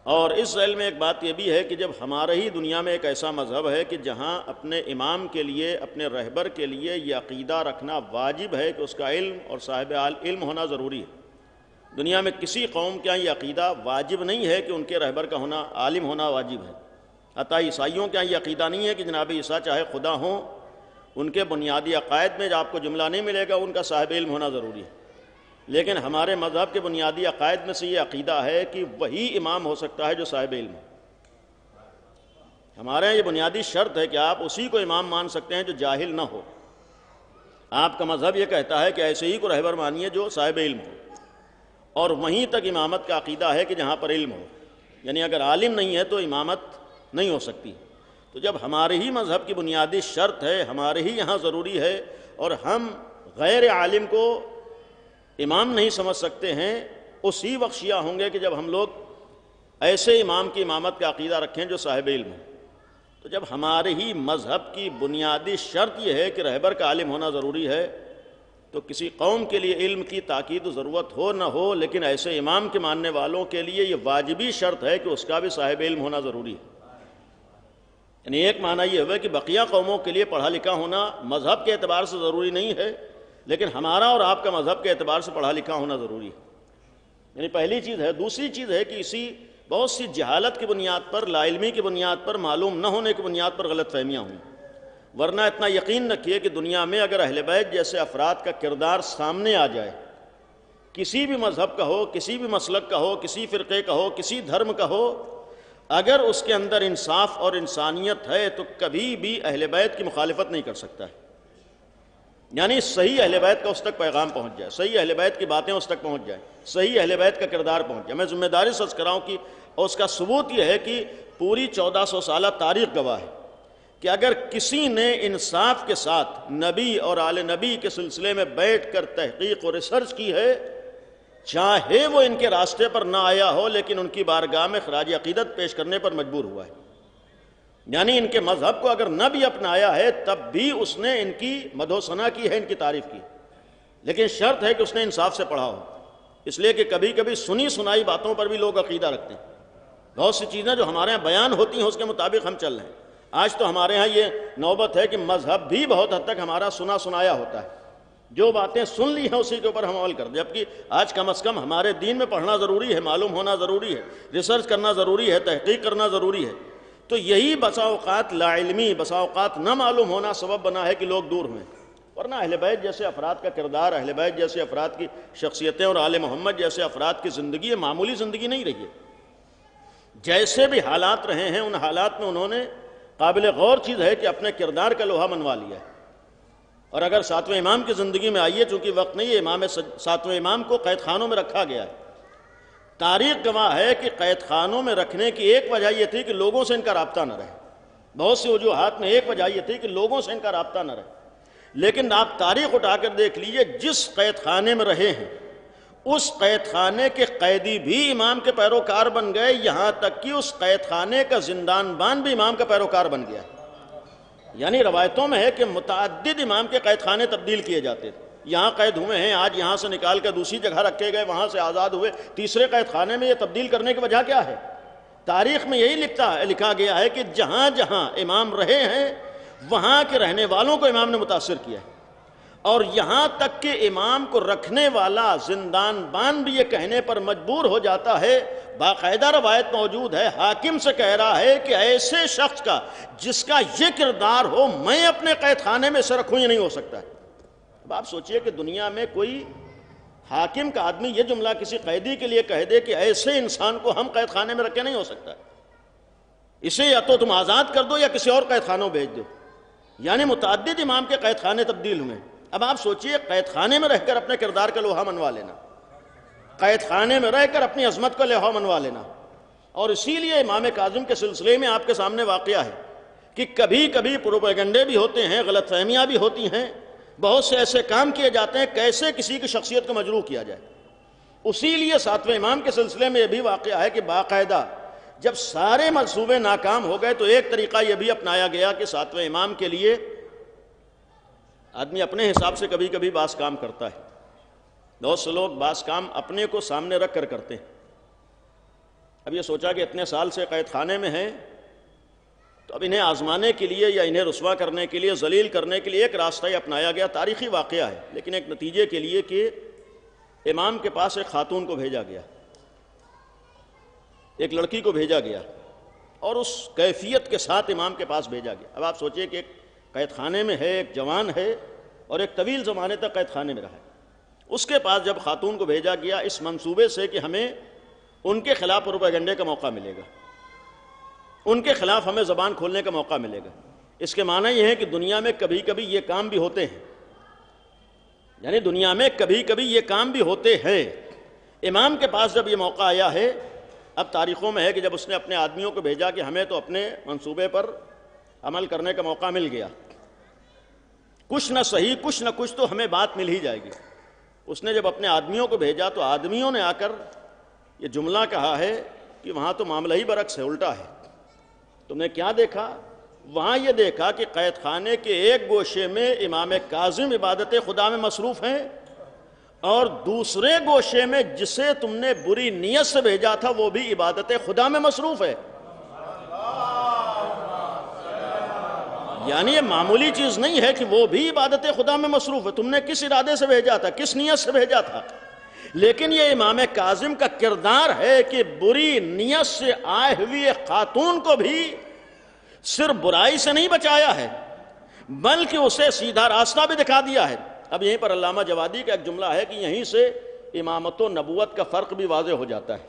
اور اس ذیل میں ایک بات یہ بھی ہے کہ جب ہمارے ہی دنیا میں ایک ایسا مذہب ہے کہ جہاں اپنے امام کے لیے، اپنے رہبر کے لیے یہ عقیدہ رکھنا واجب ہے کہ اس کا علم اور صاحب علم ہونا ضروری ہے۔ دنیا میں کسی قوم کے یہ عقیدہ واجب نہیں ہے کہ ان کے رہبر کا ہونا، عالم ہونا واجب ہے۔ حتیٰ عیسائیوں کے یہ عقیدہ نہیں ہے کہ جناب عیسیٰ چاہے خدا ہوں، ان کے بنیادی عقائد میں آپ کو جملہ نہیں ملے گا ان کا صاحب علم ہونا ضروری ہے، لیکن ہمارے مذہب کے بنیادی عقائد میں سے یہ عقیدہ ہے کہ وہی امام ہو سکتا ہے جو صاحب علم ہے۔ ہمارے یہ بنیادی شرط ہے کہ آپ اسی کو امام مان سکتے ہیں جو جاہل نہ ہو۔ آپ کا مذہب یہ کہتا ہے کہ ایسے ہی کو رہبر مانیے جو صاحب علم ہو، اور وہیں تک امامت کا عقیدہ ہے کہ جہاں پر علم ہو، یعنی اگر عالم نہیں ہے تو امامت نہیں ہو سکتی۔ تو جب ہمارے ہی مذہب کی بنیادی شرط ہے، ہمارے ہی یہاں ضروری ہے، اور ہم غیر عالم کو امام نہیں سمجھ سکتے ہیں، اسی وقت شیعہ ہوں گے کہ جب ہم لوگ ایسے امام کی امامت کا عقیدہ رکھیں جو صاحب علم ہو۔ تو جب ہمارے ہی مذہب کی بنیادی شرط یہ ہے کہ رہبر کا عالم ہونا ضروری ہے، تو کسی قوم کے لیے علم کی تاکید و ضرورت ہو نہ ہو، لیکن ایسے امام کے ماننے والوں کے لیے یہ واجبی شرط ہے کہ اس کا بھی صاحب علم ہونا ضروری ہے۔ یعنی ایک معنی یہ ہوا کہ بقیہ قوموں کے لیے پڑھا لکھا ہونا مذہب کے اعتبار سے ضروری نہیں ہے، لیکن ہمارا اور آپ کا مذہب کے اعتبار سے پڑھا لکھا ہونا ضروری ہے۔ یعنی پہلی چیز ہے۔ دوسری چیز ہے کہ اسی بہت سی جہالت کی بنیاد پر، لا علمی کی بنیاد پر، معلوم نہ ہونے کی بنیاد پر غلط فہمیاں ہوئیں، ورنہ اتنا یقین رکھیے کہ دنیا میں اگر اہل بیت جیسے افراد کا کردار سامنے آ جائے، کسی بھی مذہب کا ہو، کسی بھی مسلک کا ہو، کسی فرقے کا ہو، کسی دھرم کا ہو، اگر اس کے اندر انصاف اور انسانیت ہے تو کبھی بھی اہل بیت کی مخالفت نہیں کر سکتا ہے۔ یعنی صحیح اہل بیت کا اس تک پیغام پہنچ جائے، صحیح اہل بیت کی باتیں اس تک پہنچ جائیں، صحیح اہل بیت کا کردار پہنچ جائے۔ میں ذمہ داری سے عرض کر رہا ہوں کہ اور اس کا ثبوت یہ ہے کہ پوری 1400 سالہ تاریخ گواہ ہے کہ اگر کسی نے انصاف کے ساتھ نبی اور آل نبی کے سلسلے میں بیٹھ کر تحقیق اور ریسرچ کی ہے، چاہے وہ ان کے راستے پر نہ آیا ہو، لیکن ان کی بارگاہ میں خراج عقیدت پیش کرنے پر مجبور ہوا ہے۔ یعنی ان کے مذہب کو اگر نہ بھی اپنایا ہے تب بھی اس نے ان کی مدح و ثنا کی ہے، ان کی تعریف کی، لیکن شرط ہے کہ اس نے انصاف سے پڑھا ہو۔ اس لیے کہ کبھی کبھی سنی سنائی باتوں پر بھی لوگ عقیدہ رکھتے ہیں۔ بہت سی چیزیں جو ہمارے ہاں بیان ہوتی ہیں اس کے مطابق ہم چل رہے ہیں۔ آج تو ہمارے ہاں یہ نوبت ہے کہ مذہب بھی بہت حد تک ہمارا سنا سنایا ہوتا ہے، جو باتیں سن لی ہیں اسی کے اوپر ہم عمل کر دیں، جبکہ آج کم از کم ہمارے دین میں پڑھنا ضروری ہے، معلوم ہونا ضروری ہے، ریسرچ کرنا ضروری ہے، تحقیق کرنا ضروری ہے۔ تو یہی بسا اوقات لا علمی، بسا اوقات نہ معلوم ہونا سبب بنا ہے کہ لوگ دور ہوئے، ورنہ اہل بیت جیسے افراد کا کردار، اہل بیت جیسے افراد کی شخصیتیں اور آل محمد جیسے افراد کی زندگی یہ معمولی زندگی نہیں رہی ہے۔ جیسے بھی حالات رہے ہیں ان حالات میں انہوں نے قابل غور چیز ہے کہ اپنے کردار کا لوہا منوا لیا ہے۔ اور اگر ساتویں امام کی زندگی میں آئیے، چونکہ وقت نہیں ہے، امام ساتویں امام کو قید خانوں میں رکھا گیا ہے۔ تاریخ گواہ ہے کہ قید خانوں میں رکھنے کی ایک وجہ یہ تھی کہ لوگوں سے ان کا رابطہ نہ رہے، بہت سی وجوہات میں ایک وجہ یہ تھی کہ لوگوں سے ان کا رابطہ نہ رہے۔ لیکن آپ تاریخ اٹھا کر دیکھ لیجئے، جس قید خانے میں رہے ہیں اس قید خانے کے قیدی بھی امام کے پیروکار بن گئے، یہاں تک کہ اس قید خانے کا زندان بان بھی امام کا پیروکار بن گیا۔ یعنی روایتوں میں ہے کہ متعدد امام کے قید خانے تبدیل کیے جاتے تھے، یہاں قید ہوئے ہیں، آج یہاں سے نکال کر دوسری جگہ رکھے گئے، وہاں سے آزاد ہوئے، تیسرے قید خانے میں یہ تبدیل کرنے کی وجہ کیا ہے؟ تاریخ میں یہی لکھا گیا ہے کہ جہاں جہاں امام رہے ہیں وہاں کے رہنے والوں کو امام نے متاثر کیا ہے، اور یہاں تک کہ امام کو رکھنے والا زندان بان بھی یہ کہنے پر مجبور ہو جاتا ہے، باقاعدہ روایت موجود ہے، حاکم سے کہہ رہا ہے کہ ایسے شخص کا جس کا یہ کردار ہو میں اپنے قید خانے میں سے رکھوں، یہ نہیں ہو سکتا ہے۔ اب آپ سوچئے کہ دنیا میں کوئی حاکم کا آدمی یہ جملہ کسی قیدی کے لیے کہہ دے کہ ایسے انسان کو ہم قید خانے میں رکھے، نہیں ہو سکتا، اسے یا تو تم آزاد کر دو یا کسی اور قید خانوں بھیج دو۔ یعنی متعدد امام کے قید خانے تبدیل ہوئے۔ اب آپ سوچئے قید خانے میں رہ کر اپنے کردار کا لوہا منوا لینا، قید خانے میں رہ کر اپنی عظمت کا لوہا منوا لینا، اور اسی لیے امام کاظم کے سلسلے میں آپ کے سامنے واقعہ ہے کہ کبھی کبھی پروپیگنڈے بھی ہوتے ہیں، غلط فہمیاں بھی ہوتی ہیں، بہت سے ایسے کام کیے جاتے ہیں کیسے کسی کی شخصیت کو مجروح کیا جائے۔ اسی لیے ساتویں امام کے سلسلے میں یہ بھی واقعہ ہے کہ باقاعدہ جب سارے منصوبے ناکام ہو گئے تو ایک طریقہ یہ بھی اپنایا گیا کہ ساتویں امام کے لیے آدمی اپنے حساب سے کبھی کبھی بعض کام کرتا ہے، بہت سے لوگ بعض کام اپنے کو سامنے رکھ کر کرتے ہیں۔ اب یہ سوچا کہ اتنے سال سے قید خانے میں ہیں تو اب انہیں آزمانے کے لیے یا انہیں رسوا کرنے کے لیے، ذلیل کرنے کے لیے ایک راستہ ہی اپنایا گیا، تاریخی واقعہ ہے لیکن ایک نتیجے کے لیے کہ امام کے پاس ایک خاتون کو بھیجا گیا، ایک لڑکی کو بھیجا گیا اور اس کیفیت کے ساتھ امام کے پاس بھیجا گیا۔ اب آپ سوچئے کہ ایک قید خانے میں ہے، ایک جوان ہے اور ایک طویل زمانے تک قید خانے میں رہا ہے، اس کے پاس جب خاتون کو بھیجا گیا اس منصوبے سے کہ ہمیں ان کے خلاف پروپیگنڈے کا موقع ملے گا، ان کے خلاف ہمیں زبان کھولنے کا موقع ملے گا۔ اس کے معنی یہ ہے کہ دنیا میں کبھی کبھی یہ کام بھی ہوتے ہیں، یعنی دنیا میں کبھی کبھی یہ کام بھی ہوتے ہیں۔ امام کے پاس جب یہ موقع آیا ہے اب تاریخوں میں ہے کہ جب اس نے اپنے آدمیوں کو بھیجا کہ ہمیں تو اپنے منصوبے پر عمل کرنے کا موقع مل گیا، کچھ نہ صحیح کچھ نہ کچھ تو ہمیں بات مل ہی جائے گی، اس نے جب اپنے آدمیوں کو بھیجا تو آدمیوں نے آ کر یہ جملہ کہا ہے کہ وہاں تو معاملہ ہی برعکس ہے، الٹا ہے۔ تم نے کیا دیکھا؟ وہاں یہ دیکھا کہ قید خانے کے ایک گوشے میں امام کاظم عبادت خدا میں مصروف ہیں، اور دوسرے گوشے میں جسے تم نے بری نیت سے بھیجا تھا وہ بھی عبادت خدا میں مصروف ہے۔ یعنی یہ معمولی چیز نہیں ہے کہ وہ بھی عبادت خدا میں مصروف ہے، تم نے کس ارادے سے بھیجا تھا، کس نیت سے بھیجا تھا، لیکن یہ امام کاظم کا کردار ہے کہ بری نیت سے آئے ہوئے خاتون کو بھی صرف برائی سے نہیں بچایا ہے بلکہ اسے سیدھا راستہ بھی دکھا دیا ہے۔ اب یہیں پر علامہ جوادی کا ایک جملہ ہے کہ یہیں سے امامت و نبوت کا فرق بھی واضح ہو جاتا ہے،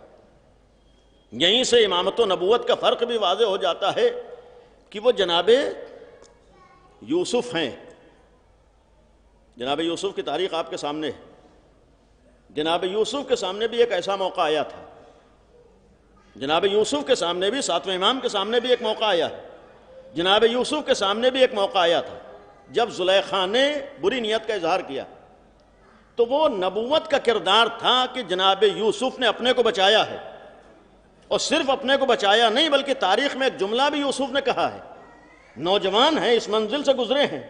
یہیں سے امامت و نبوت کا فرق بھی واضح ہو جاتا ہے کہ وہ جناب یوسف ہیں۔ جناب یوسف کی تاریخ آپ کے سامنے ہے۔ جناب یوسف کے سامنے بھی ایک ایسا موقع آیا تھا، جناب یوسف کے سامنے بھی، ساتویں امام کے سامنے بھی ایک موقع آیا ہے، جناب یوسف کے سامنے بھی ایک موقع آیا تھا جب زلیخا نے بری نیت کا اظہار کیا تو وہ نبوت کا کردار تھا کہ جناب یوسف نے اپنے کو بچایا ہے، اور صرف اپنے کو بچایا نہیں بلکہ تاریخ میں ایک جملہ بھی یوسف نے کہا ہے، نوجوان ہیں، اس منزل سے گزرے ہیں،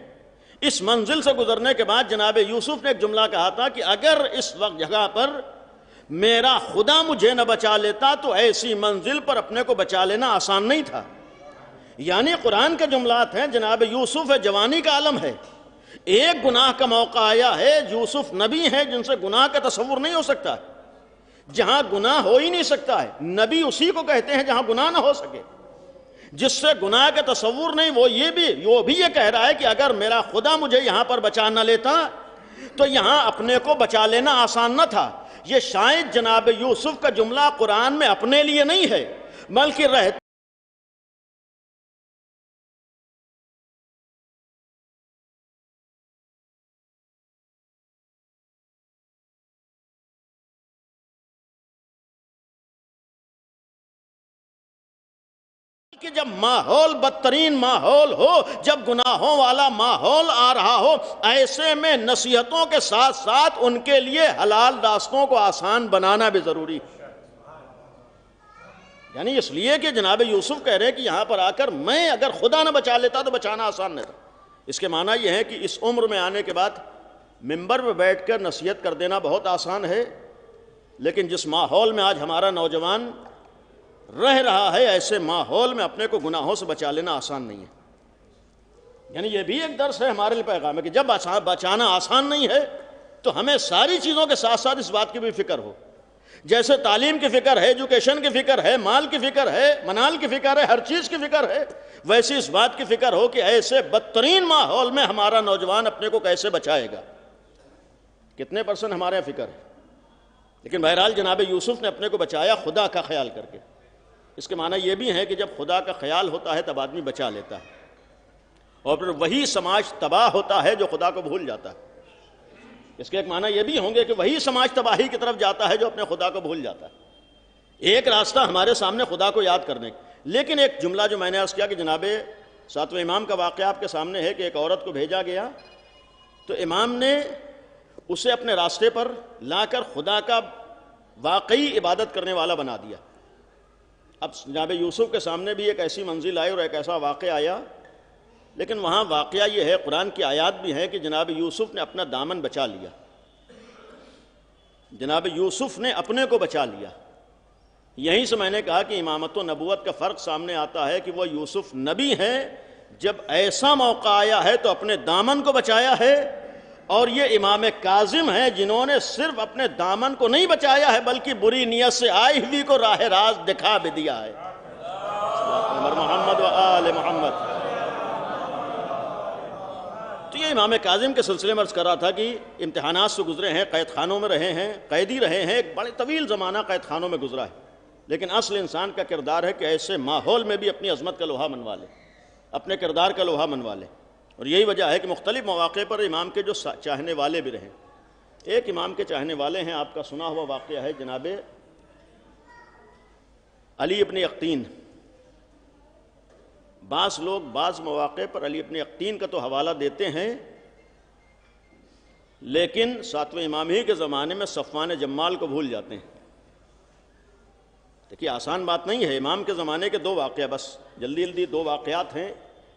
اس منزل سے گزرنے کے بعد جناب یوسف نے ایک جملہ کہا تھا کہ اگر اس وقت جگہ پر میرا خدا مجھے نہ بچا لیتا تو ایسی منزل پر اپنے کو بچا لینا آسان نہیں تھا۔ یعنی قرآن کے جملات ہیں، جناب یوسف ہے، جوانی کا عالم ہے، ایک گناہ کا موقع آیا ہے، یوسف نبی ہیں جن سے گناہ کا تصور نہیں ہو سکتا، جہاں گناہ ہو ہی نہیں سکتا ہے، نبی اسی کو کہتے ہیں جہاں گناہ نہ ہو سکے، جس سے گناہ کا تصور نہیں، وہ بھی یہ کہہ رہا ہے کہ اگر میرا خدا مجھے یہاں پر بچا نہ لیتا تو یہاں اپنے کو بچا لینا آسان نہ تھا۔ یہ شاید جناب یوسف کا جملہ قرآن میں اپنے لیے نہیں ہے بلکہ رہتا کہ جب ماحول بدترین ماحول ہو، جب گناہوں والا ماحول آ رہا ہو، ایسے میں نصیحتوں کے ساتھ ساتھ ان کے لیے حلال راستوں کو آسان بنانا بھی ضروری ہے۔ یعنی اس لیے کہ جناب یوسف کہہ رہے کہ یہاں پر آ کر میں اگر خدا نہ بچا لیتا تو بچانا آسان نہیں تھا۔ اس کے معنی یہ ہے کہ اس عمر میں آنے کے بعد ممبر پہ بیٹھ کر نصیحت کر دینا بہت آسان ہے، لیکن جس ماحول میں آج ہمارا نوجوان رہ رہا ہے ایسے ماحول میں اپنے کو گناہوں سے بچا لینا آسان نہیں ہے۔ یعنی یہ بھی ایک درس ہے ہمارے لیے پیغام ہے کہ جب بچانا آسان نہیں ہے تو ہمیں ساری چیزوں کے ساتھ ساتھ اس بات کی بھی فکر ہو، جیسے تعلیم کی فکر ہے، ایجوکیشن کی فکر ہے، مال کی فکر ہے، منال کی فکر ہے، ہر چیز کی فکر ہے، ویسی اس بات کی فکر ہو کہ ایسے بدترین ماحول میں ہمارا نوجوان اپنے کو کیسے بچائے گا۔ کتنے % ہمارے یہاں فکر ہے، لیکن بہرحال جناب یوسف نے اپنے کو بچایا خدا کا خیال کر کے۔ اس کے معنی یہ بھی ہے کہ جب خدا کا خیال ہوتا ہے تب آدمی بچا لیتا ہے، اور پھر وہی سماج تباہ ہوتا ہے جو خدا کو بھول جاتا ہے۔ اس کے ایک معنی یہ بھی ہوں گے کہ وہی سماج تباہی کی طرف جاتا ہے جو اپنے خدا کو بھول جاتا ہے۔ ایک راستہ ہمارے سامنے خدا کو یاد کرنے کا، لیکن ایک جملہ جو میں نے عرض کیا کہ جناب ساتویں امام کا واقعہ آپ کے سامنے ہے کہ ایک عورت کو بھیجا گیا تو امام نے اسے اپنے راستے پر لا کر خدا کا واقعی عبادت کرنے والا بنا دیا۔ اب جناب یوسف کے سامنے بھی ایک ایسی منزل آئی اور ایک ایسا واقعہ آیا، لیکن وہاں واقعہ یہ ہے، قرآن کی آیات بھی ہیں کہ جناب یوسف نے اپنا دامن بچا لیا، جناب یوسف نے اپنے کو بچا لیا۔ یہیں سے میں نے کہا کہ امامت و نبوت کا فرق سامنے آتا ہے کہ وہ یوسف نبی ہیں، جب ایسا موقع آیا ہے تو اپنے دامن کو بچایا ہے، اور یہ امام کاظم ہیں جنہوں نے صرف اپنے دامن کو نہیں بچایا ہے بلکہ بری نیت سے آئی ہوئی کو راہ راست دکھا بھی دیا ہے۔ محمد و آل محمد۔ تو یہ امام کاظم کے سلسلے میں عرض کر رہا تھا کہ امتحانات سے گزرے ہیں، قید خانوں میں رہے ہیں، قیدی رہے ہیں، ایک بڑے طویل زمانہ قید خانوں میں گزرا ہے، لیکن اصل انسان کا کردار ہے کہ ایسے ماحول میں بھی اپنی عظمت کا لوہا منوا لے، اپنے کردار کا لوہا منوا لے۔ اور یہی وجہ ہے کہ مختلف مواقع پر امام کے جو چاہنے والے بھی رہیں۔ ایک امام کے چاہنے والے ہیں، آپ کا سنا ہوا واقعہ ہے، جناب علی ابن یقطین، بعض لوگ بعض مواقع پر علی ابن یقطین کا تو حوالہ دیتے ہیں، لیکن ساتویں امام ہی کے زمانے میں صفوان جمال کو بھول جاتے ہیں۔ دیکھیے آسان بات نہیں ہے، امام کے زمانے کے دو واقعہ، بس جلدی جلدی دو واقعات ہیں۔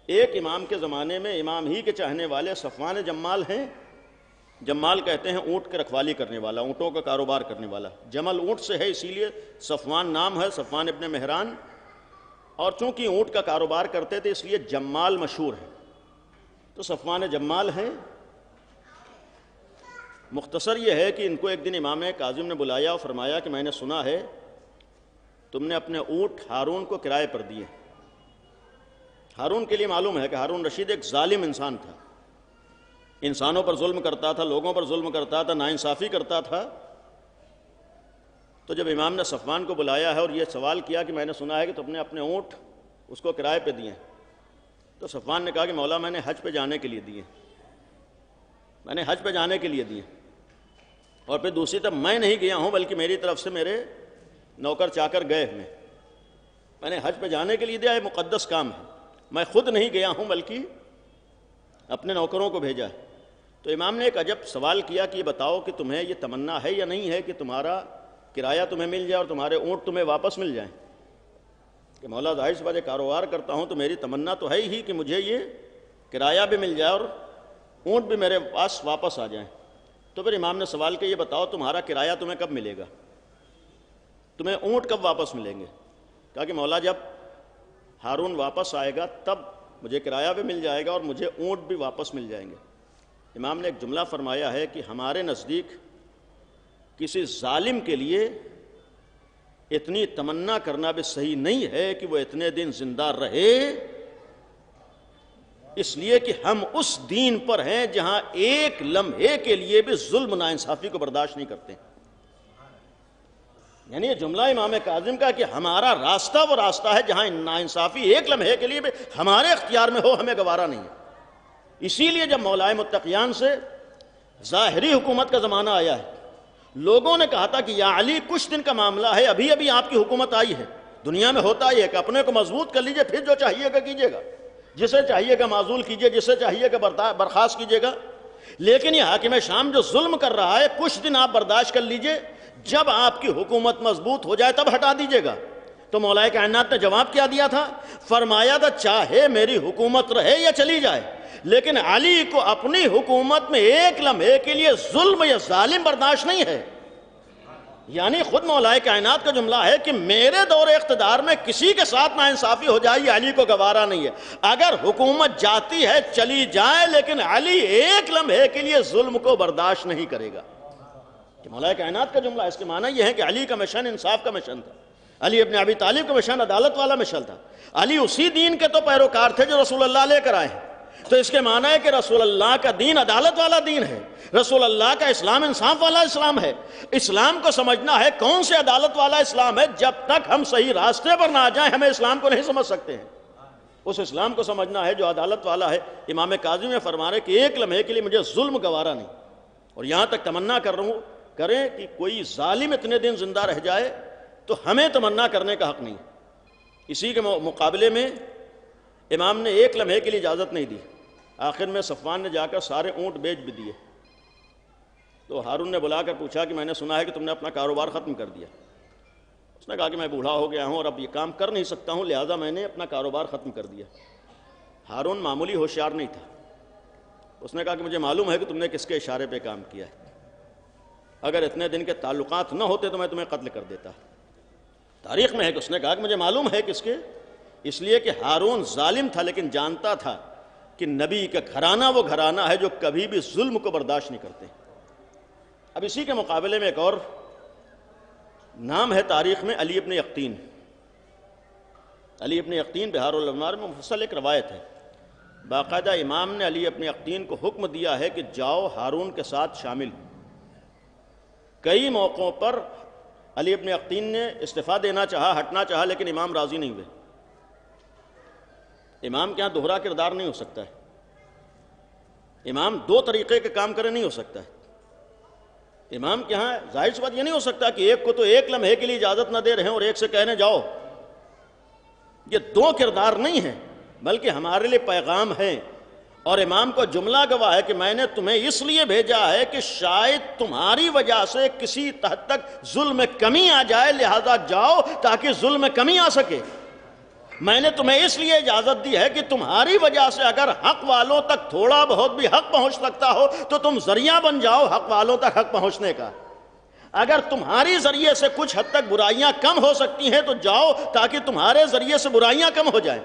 ایک امام کے زمانے میں امام ہی کے چاہنے والے صفوان جمال ہیں۔ جمال کہتے ہیں اونٹ کے رکھوالی کرنے والا، اونٹوں کا کاروبار کرنے والا۔ جمل اونٹ سے ہے، اسی لیے صفوان نام ہے، صفوان ابن مہران، اور چونکہ اونٹ کا کاروبار کرتے تھے اس لیے جمال مشہور ہے، تو صفوان جمال ہیں۔ مختصر یہ ہے کہ ان کو ایک دن امام کاظم نے بلایا اور فرمایا کہ میں نے سنا ہے تم نے اپنے اونٹ ہارون کو کرائے پر دیے۔ ہارون کے لیے معلوم ہے کہ ہارون رشید ایک ظالم انسان تھا، انسانوں پر ظلم کرتا تھا، لوگوں پر ظلم کرتا تھا، ناانصافی کرتا تھا۔ تو جب امام نے صفوان کو بلایا ہے اور یہ سوال کیا کہ میں نے سنا ہے کہ تم نے اپنے اونٹ اس کو کرائے پہ دیے، تو صفوان نے کہا کہ مولا میں نے حج پہ جانے کے لیے دیے، میں نے حج پہ جانے کے لیے دیے، اور پھر دوسری طرف میں نہیں گیا ہوں بلکہ میری طرف سے میرے نوکر چاکر گئے ہوئے، میں نے حج پہ جانے کے لیے دیا، یہ مقدس کام ہے، میں خود نہیں گیا ہوں بلکہ اپنے نوکروں کو بھیجا ہے۔ تو امام نے ایک عجب سوال کیا کہ یہ بتاؤ کہ تمہیں یہ تمنا ہے یا نہیں ہے کہ تمہارا کرایہ تمہیں مل جائے اور تمہارے اونٹ تمہیں واپس مل جائیں؟ کہ مولا ظاہر سی بات ہے، کاروبار کرتا ہوں تو میری تمنا تو ہے ہی کہ مجھے یہ کرایہ بھی مل جائے اور اونٹ بھی میرے پاس واپس آ جائیں۔ تو پھر امام نے سوال کیا یہ بتاؤ تمہارا کرایہ تمہیں کب ملے گا، تمہیں اونٹ کب واپس ملیں گے؟ کہا کہ مولا جب ہارون واپس آئے گا تب مجھے کرایہ بھی مل جائے گا اور مجھے اونٹ بھی واپس مل جائیں گے۔ امام نے ایک جملہ فرمایا ہے کہ ہمارے نزدیک کسی ظالم کے لیے اتنی تمنا کرنا بھی صحیح نہیں ہے کہ وہ اتنے دن زندہ رہے، اس لیے کہ ہم اس دین پر ہیں جہاں ایک لمحے کے لیے بھی ظلم ناانصافی کو برداشت نہیں کرتے۔ یعنی یہ جملہ امام کاظم کا کہ ہمارا راستہ وہ راستہ ہے جہاں ناانصافی ایک لمحے کے لیے بھی ہمارے اختیار میں ہو، ہمیں گوارا نہیں ہے۔ اسی لیے جب مولائے متقیان سے ظاہری حکومت کا زمانہ آیا ہے، لوگوں نے کہا تھا کہ یا علی کچھ دن کا معاملہ ہے، ابھی ابھی آپ کی حکومت آئی ہے۔ دنیا میں ہوتا ہی ہے کہ اپنے کو مضبوط کر لیجئے، پھر جو چاہیے گا کیجئے گا، جسے چاہیے گا معزول کیجئے، جسے چاہیے گا برخاست کیجئے گا۔ لیکن یہ حاکم شام جو ظلم کر رہا ہے کچھ دن آپ برداشت کر لیجئے، جب آپ کی حکومت مضبوط ہو جائے تب ہٹا دیجئے گا۔ تو مولا کائنات نے جواب کیا دیا تھا؟ فرمایا تھا چاہے میری حکومت رہے یا چلی جائے، لیکن علی کو اپنی حکومت میں ایک لمحے کے لیے ظلم یا ظالم برداشت نہیں ہے۔ یعنی خود مولا کائنات کا جملہ ہے کہ میرے دور اقتدار میں کسی کے ساتھ ناانصافی ہو جائے یہ علی کو گوارا نہیں ہے۔ اگر حکومت جاتی ہے چلی جائے، لیکن علی ایک لمحے کے لیے ظلم کو برداشت نہیں کرے گا۔ کہ مولا کائنات کا جملہ، اس کے معنی یہ ہے کہ علی کا مشن انصاف کا مشن تھا، علی ابن ابی طالب کا مشن عدالت والا مشن تھا۔ علی اسی دین کے تو پیروکار تھے جو رسول اللہ لے کر آئے ہیں۔ تو اس کے معنی ہے کہ رسول اللہ کا دین عدالت والا دین ہے، رسول اللہ کا اسلام انصاف والا اسلام ہے۔ اسلام کو سمجھنا ہے کون سے عدالت والا اسلام ہے، جب تک ہم صحیح راستے پر نہ آ جائیں ہمیں اسلام کو نہیں سمجھ سکتے ہیں۔ اس اسلام کو سمجھنا ہے جو عدالت والا ہے۔ امام کاظم میں فرما رہے کہ ایک لمحے کے لیے مجھے ظلم گوارا نہیں، اور یہاں تک تمنا کر رہا ہوں کریں کہ کوئی ظالم اتنے دن زندہ رہ جائے تو ہمیں تمنا کرنے کا حق نہیں۔ اسی کے مقابلے میں امام نے ایک لمحے کے لیے اجازت نہیں دی، آخر میں صفوان نے جا کر سارے اونٹ بیچ بھی دیے۔ تو ہارون نے بلا کر پوچھا کہ میں نے سنا ہے کہ تم نے اپنا کاروبار ختم کر دیا۔ اس نے کہا کہ میں بوڑھا ہو گیا ہوں اور اب یہ کام کر نہیں سکتا ہوں، لہذا میں نے اپنا کاروبار ختم کر دیا۔ ہارون معمولی ہوشیار نہیں تھا، اس نے کہا کہ مجھے معلوم ہے کہ تم نے کس کے اشارے پہ کام کیا ہے، اگر اتنے دن کے تعلقات نہ ہوتے تو میں تمہیں قتل کر دیتا۔ تاریخ میں ہے کہ اس نے کہا کہ مجھے معلوم ہے کس کے، اس لیے کہ ہارون ظالم تھا لیکن جانتا تھا کہ نبی کا گھرانہ وہ گھرانہ ہے جو کبھی بھی ظلم کو برداشت نہیں کرتے۔ اب اسی کے مقابلے میں ایک اور نام ہے تاریخ میں، علی ابن یقطین۔ علی ابن یقطین بہار الانوار میں مفصل ایک روایت ہے، باقاعدہ امام نے علی ابن یقطین کو حکم دیا ہے کہ جاؤ ہارون کے ساتھ شامل۔ کئی موقعوں پر علی ابن یقطین نے استعفیٰ دینا چاہا، ہٹنا چاہا، لیکن امام راضی نہیں ہوئے۔ امام کے ہاں دوہرا کردار نہیں ہو سکتا ہے، امام دو طریقے کے کام کرے نہیں ہو سکتا ہے۔ امام کے ہاں ظاہر سی بات یہ نہیں ہو سکتا کہ ایک کو تو ایک لمحے کے لیے اجازت نہ دے رہے ہیں اور ایک سے کہنے جاؤ یہ دو کردار نہیں ہیں بلکہ ہمارے لیے پیغام ہے. اور امام کو جملہ گواہ ہے کہ میں نے تمہیں اس لیے بھیجا ہے کہ شاید تمہاری وجہ سے کسی حد تک ظلم میں کمی آ جائے، لہذا جاؤ تاکہ ظلم میں کمی آ سکے. میں نے تمہیں اس لیے اجازت دی ہے کہ تمہاری وجہ سے اگر حق والوں تک تھوڑا بہت بھی حق پہنچ سکتا ہو تو تم ذریعہ بن جاؤ حق والوں تک حق پہنچنے کا. اگر تمہاری ذریعے سے کچھ حد تک برائیاں کم ہو سکتی ہیں تو جاؤ تاکہ تمہارے ذریعے سے برائیاں کم ہو جائیں.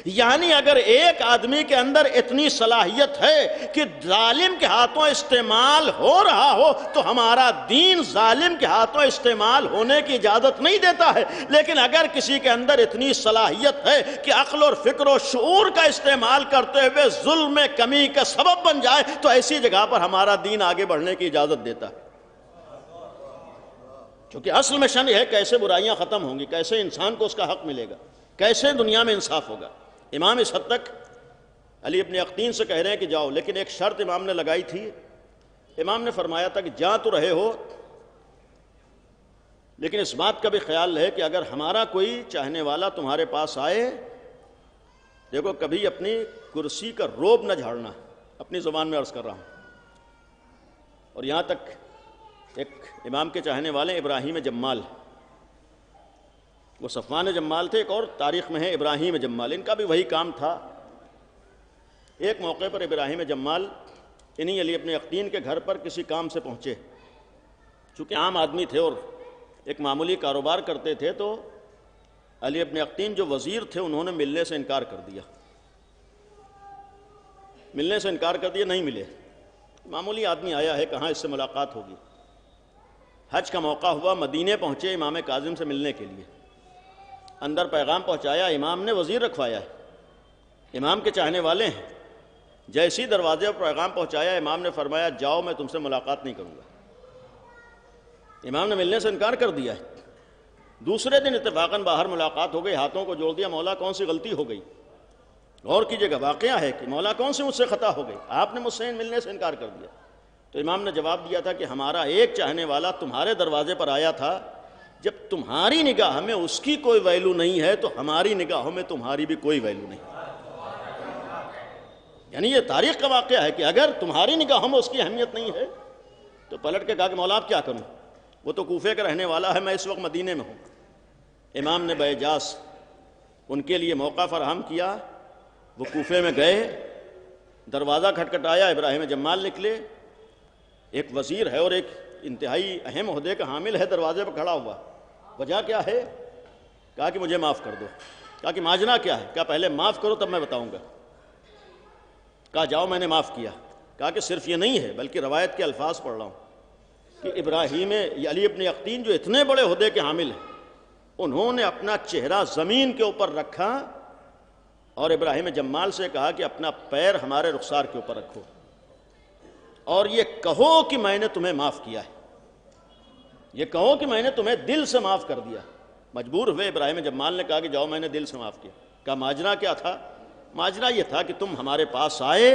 یعنی اگر ایک آدمی کے اندر اتنی صلاحیت ہے کہ ظالم کے ہاتھوں استعمال ہو رہا ہو تو ہمارا دین ظالم کے ہاتھوں استعمال ہونے کی اجازت نہیں دیتا ہے. لیکن اگر کسی کے اندر اتنی صلاحیت ہے کہ عقل اور فکر و شعور کا استعمال کرتے ہوئے ظلم میں کمی کا سبب بن جائے تو ایسی جگہ پر ہمارا دین آگے بڑھنے کی اجازت دیتا ہے. کیونکہ اصل میں شان یہ ہے کیسے برائیاں ختم ہوں گی، کیسے انسان کو اس کا حق ملے گا، کیسے دنیا میں انصاف ہوگا. امام اس حد تک علی ابن یقطین سے کہہ رہے ہیں کہ جاؤ، لیکن ایک شرط امام نے لگائی تھی. امام نے فرمایا تھا کہ جا تو رہے ہو لیکن اس بات کا بھی خیال ہے کہ اگر ہمارا کوئی چاہنے والا تمہارے پاس آئے، دیکھو کبھی اپنی کرسی کا روب نہ جھاڑنا، اپنی زبان میں عرض کر رہا ہوں. اور یہاں تک ایک امام کے چاہنے والے ابراہیم جمال، وہ صفوان جمال تھے، ایک اور تاریخ میں ہے ابراہیم جمال، ان کا بھی وہی کام تھا. ایک موقع پر ابراہیم جمال انہی علی ابن یقطین کے گھر پر کسی کام سے پہنچے. چونکہ عام آدمی تھے اور ایک معمولی کاروبار کرتے تھے تو علی ابن یقطین جو وزیر تھے انہوں نے ملنے سے انکار کر دیا. نہیں ملے. معمولی آدمی آیا ہے، کہاں اس سے ملاقات ہوگی. حج کا موقع ہوا، مدینے پہنچے امام کاظم سے ملنے کے لیے. اندر پیغام پہنچایا، امام نے وزیر رکھوایا ہے، امام کے چاہنے والے ہیں. جیسی دروازے پر پیغام پہنچایا امام نے فرمایا جاؤ میں تم سے ملاقات نہیں کروں گا. امام نے ملنے سے انکار کر دیا ہے. دوسرے دن اتفاقاً باہر ملاقات ہو گئی، ہاتھوں کو جوڑ دیا، مولا کون سی غلطی ہو گئی؟ غور کیجیے گا، واقعہ ہے کہ مولا کون سی مجھ سے خطا ہو گئی، آپ نے مجھ سے ملنے سے انکار کر دیا. تو امام نے جواب دیا تھا کہ ہمارا ایک چاہنے والا تمہارے دروازے پر آیا تھا، جب تمہاری نگاہ میں اس کی کوئی ویلو نہیں ہے تو ہماری نگاہوں میں تمہاری بھی کوئی ویلو نہیں. یعنی یہ تاریخ کا واقعہ ہے کہ اگر تمہاری نگاہوں میں اس کی اہمیت نہیں ہے تو پلٹ کے کہا کہ مولا آپ کیا کروں، وہ تو کوفے کا رہنے والا ہے، میں اس وقت مدینے میں ہوں. امام نے باعجاز ان کے لیے موقع فراہم کیا. وہ کوفے میں گئے، دروازہ کھٹکھٹایا، ابراہیم جمال نکلے. ایک وزیر ہے اور ایک انتہائی اہم عہدے کا حامل ہے، دروازے پر کھڑا ہوا. وجہ کیا ہے؟ کہا کہ مجھے معاف کر دو. کہا کہ ماجرا کیا ہے؟ کہا پہلے معاف کرو تب میں بتاؤں گا. کہا جاؤ میں نے معاف کیا. کہا کہ صرف یہ نہیں ہے بلکہ روایت کے الفاظ پڑھ رہا ہوں کہ ابراہیم علی ابن یقطین جو اتنے بڑے عہدے کے حامل ہیں، انہوں نے اپنا چہرہ زمین کے اوپر رکھا اور ابراہیم جمال سے کہا کہ اپنا پیر ہمارے رخسار کے اوپر رکھو اور یہ کہو کہ میں نے تمہیں معاف کیا ہے، یہ کہو کہ میں نے تمہیں دل سے معاف کر دیا. مجبور ہوئے ابراہیم جمال نے کہا کہ جاؤ میں نے دل سے معاف کیا. کہا ماجرا کیا تھا؟ ماجرا یہ تھا کہ تم ہمارے پاس آئے،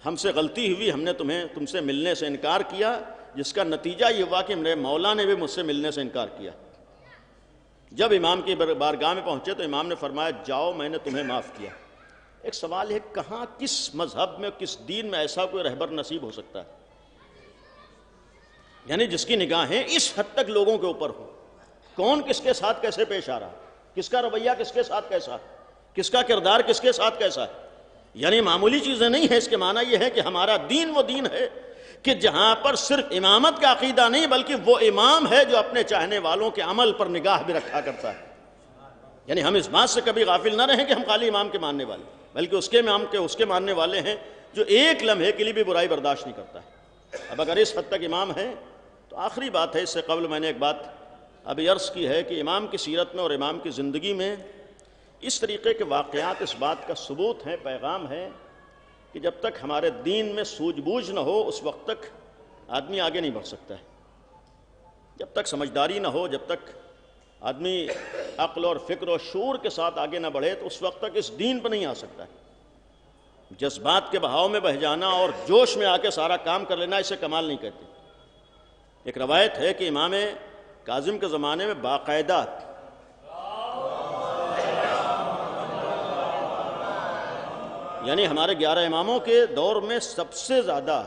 ہم سے غلطی ہوئی، ہم نے تم سے ملنے سے انکار کیا، جس کا نتیجہ یہ ہوا کہ میرے مولا نے بھی مجھ سے ملنے سے انکار کیا. جب امام کی بارگاہ میں پہنچے تو امام نے فرمایا جاؤ میں نے تمہیں معاف کیا. ایک سوال ہے، کہاں کس مذہب میں کس دین میں ایسا کوئی رہبر نصیب ہو سکتا ہے یعنی جس کی نگاہیں اس حد تک لوگوں کے اوپر ہوں؟ کون کس کے ساتھ کیسے پیش آ رہا، کس کا رویہ کس کے ساتھ کیسا، کس کا کردار کس کے ساتھ کیسا ہے. یعنی معمولی چیزیں نہیں ہیں. اس کے معنی یہ ہے کہ ہمارا دین وہ دین ہے کہ جہاں پر صرف امامت کا عقیدہ نہیں بلکہ وہ امام ہے جو اپنے چاہنے والوں کے عمل پر نگاہ بھی رکھا کرتا ہے. یعنی ہم اس بات سے کبھی غافل نہ رہیں کہ ہم خالی امام کے ماننے والے، بلکہ اس کے امام کے اس کے ماننے والے ہیں جو ایک لمحے کے لیے بھی برائی برداشت نہیں کرتا ہے. اب اگر اس حد تک امام ہے تو آخری بات ہے، اس سے قبل میں نے ایک بات ابھی عرض کی ہے کہ امام کی سیرت میں اور امام کی زندگی میں اس طریقے کے واقعات اس بات کا ثبوت ہے، پیغام ہے کہ جب تک ہمارے دین میں سوجھ بوجھ نہ ہو اس وقت تک آدمی آگے نہیں بڑھ سکتا ہے. جب تک سمجھداری نہ ہو، جب تک آدمی عقل اور فکر و شعور کے ساتھ آگے نہ بڑھے تو اس وقت تک اس دین پر نہیں آ سکتا ہے. جذبات کے بہاؤ میں بہہ جانا اور جوش میں آ کے سارا کام کر لینا اسے کمال نہیں کہتے. ایک روایت ہے کہ امام کاظم کے زمانے میں باقاعدہ یعنی ہمارے 11 اماموں کے دور میں سب سے زیادہ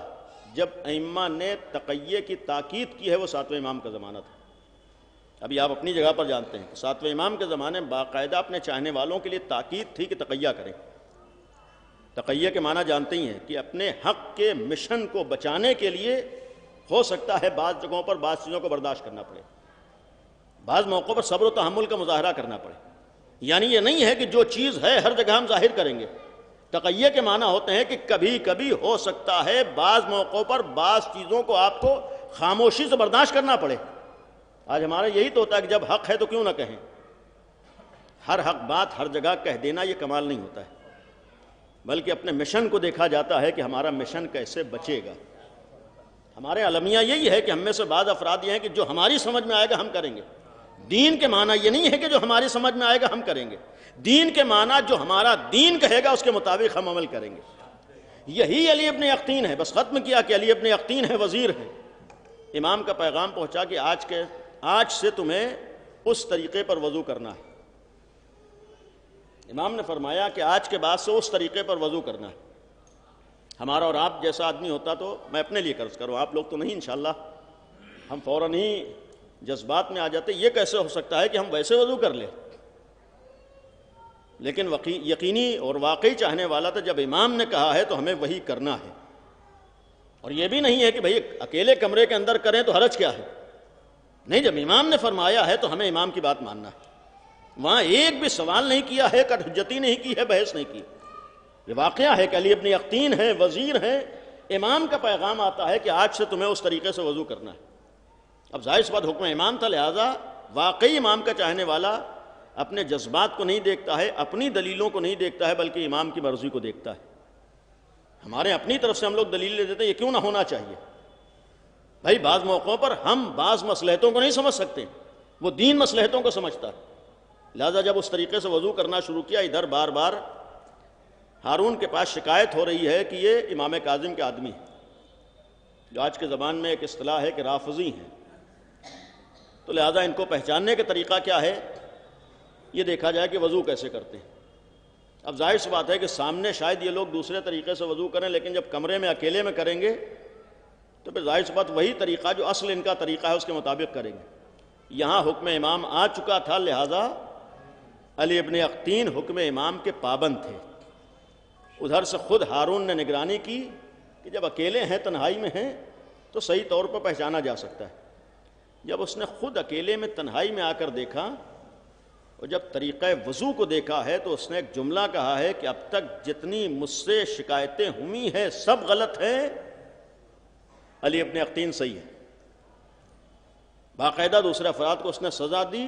جب ائمہ نے تقیہ کی تاکید کی ہے وہ 7ویں امام کا زمانہ تھا۔ ابھی آپ اپنی جگہ پر جانتے ہیں کہ 7ویں امام کے زمانے میں باقاعدہ اپنے چاہنے والوں کے لیے تاکید تھی کہ تقیہ کریں۔ تقیہ کے معنی جانتے ہی ہیں کہ اپنے حق کے مشن کو بچانے کے لیے ہو سکتا ہے بعض جگہوں پر بعض چیزوں کو برداشت کرنا پڑے، بعض موقعوں پر صبر و تحمل کا مظاہرہ کرنا پڑے۔ یعنی یہ نہیں ہے کہ جو چیز ہے ہر جگہ ہم ظاہر کریں گے۔ تقیہ کے معنی ہوتے ہیں کہ کبھی کبھی ہو سکتا ہے بعض موقعوں پر بعض چیزوں کو آپ کو خاموشی سے برداشت کرنا پڑے۔ آج ہمارا یہی تو ہوتا ہے کہ جب حق ہے تو کیوں نہ کہیں۔ ہر حق بات ہر جگہ کہہ دینا یہ کمال نہیں ہوتا ہے، بلکہ اپنے مشن کو دیکھا جاتا ہے کہ ہمارا مشن کیسے بچے گا۔ ہمارے المیہ یہی ہے کہ ہم میں سے بعض افراد یہ ہیں کہ جو ہماری سمجھ میں آئے گا ہم کریں گے۔ دین کے معنی یہ نہیں ہے کہ جو ہماری سمجھ میں آئے گا ہم کریں گے، دین کے معنی جو ہمارا دین کہے گا اس کے مطابق ہم عمل کریں گے۔ یہی علی ابن یقطین ہے، بس ختم کیا کہ علی ابن یقطین ہے، وزیر ہے۔ امام کا پیغام پہنچا کہ آج سے تمہیں اس طریقے پر وضو کرنا ہے۔ امام نے فرمایا کہ آج کے بعد سے اس طریقے پر وضو کرنا ہے۔ ہمارا اور آپ جیسا آدمی ہوتا تو میں اپنے لیے قرض کروں، آپ لوگ تو نہیں انشاءاللہ، ہم فوراً ہی جذبات میں آ جاتے، یہ کیسے ہو سکتا ہے کہ ہم ویسے وضو کر لیں۔ لیکن یقینی اور واقعی چاہنے والا تو جب امام نے کہا ہے تو ہمیں وہی کرنا ہے۔ اور یہ بھی نہیں ہے کہ بھئی اکیلے کمرے کے اندر کریں تو حرج کیا ہے، نہیں، جب امام نے فرمایا ہے تو ہمیں امام کی بات ماننا ہے۔ وہاں ایک بھی سوال نہیں کیا ہے، کٹ حجتی نہیں کی ہے، بحث نہیں کی۔ یہ واقعہ ہے کہ علی ابن یقطین ہے، وزیر ہے، امام کا پیغام آتا ہے کہ آج سے تمہیں اس طریقے سے وضو کرنا ہے۔ اب ظاہر سی بات حکم امام تھا، لہذا واقعی امام کا چاہنے والا اپنے جذبات کو نہیں دیکھتا ہے، اپنی دلیلوں کو نہیں دیکھتا ہے، بلکہ امام کی مرضی کو دیکھتا ہے۔ ہمارے اپنی طرف سے ہم لوگ دلیل لے دیتے ہیں، یہ کیوں نہ ہونا چاہیے۔ بھائی بعض موقعوں پر ہم بعض مصلحتوں کو نہیں سمجھ سکتے، وہ دین مصلحتوں کو سمجھتا ہے۔ لہذا جب اس طریقے سے وضو کرنا شروع کیا، ادھر بار بار ہارون کے پاس شکایت ہو رہی ہے کہ یہ امام کاظم کے آدمی ہیں، جو آج کے زبان میں ایک اصطلاح ہے کہ رافضی ہیں۔ تو لہذا ان کو پہچاننے کا طریقہ کیا ہے، یہ دیکھا جائے کہ وضو کیسے کرتے ہیں۔ اب ظاہر سی بات ہے کہ سامنے شاید یہ لوگ دوسرے طریقے سے وضو کریں، لیکن جب کمرے میں اکیلے میں کریں گے تو پھر ظاہر سی بات وہی طریقہ جو اصل ان کا طریقہ ہے اس کے مطابق کریں گے۔ یہاں حکم امام آ چکا تھا، لہذا علی ابن یقطین حکم امام کے پابند تھے۔ ادھر سے خود ہارون نے نگرانی کی کہ جب اکیلے ہیں، تنہائی میں ہیں، تو صحیح طور پر پہچانا جا سکتا ہے۔ جب اس نے خود اکیلے میں تنہائی میں آ کر دیکھا اور جب طریقہ وضو کو دیکھا ہے تو اس نے ایک جملہ کہا ہے کہ اب تک جتنی مجھ سے شکایتیں ہوئی ہیں سب غلط ہیں، علی ابن یقطین صحیح ہے۔ باقاعدہ دوسرے افراد کو اس نے سزا دی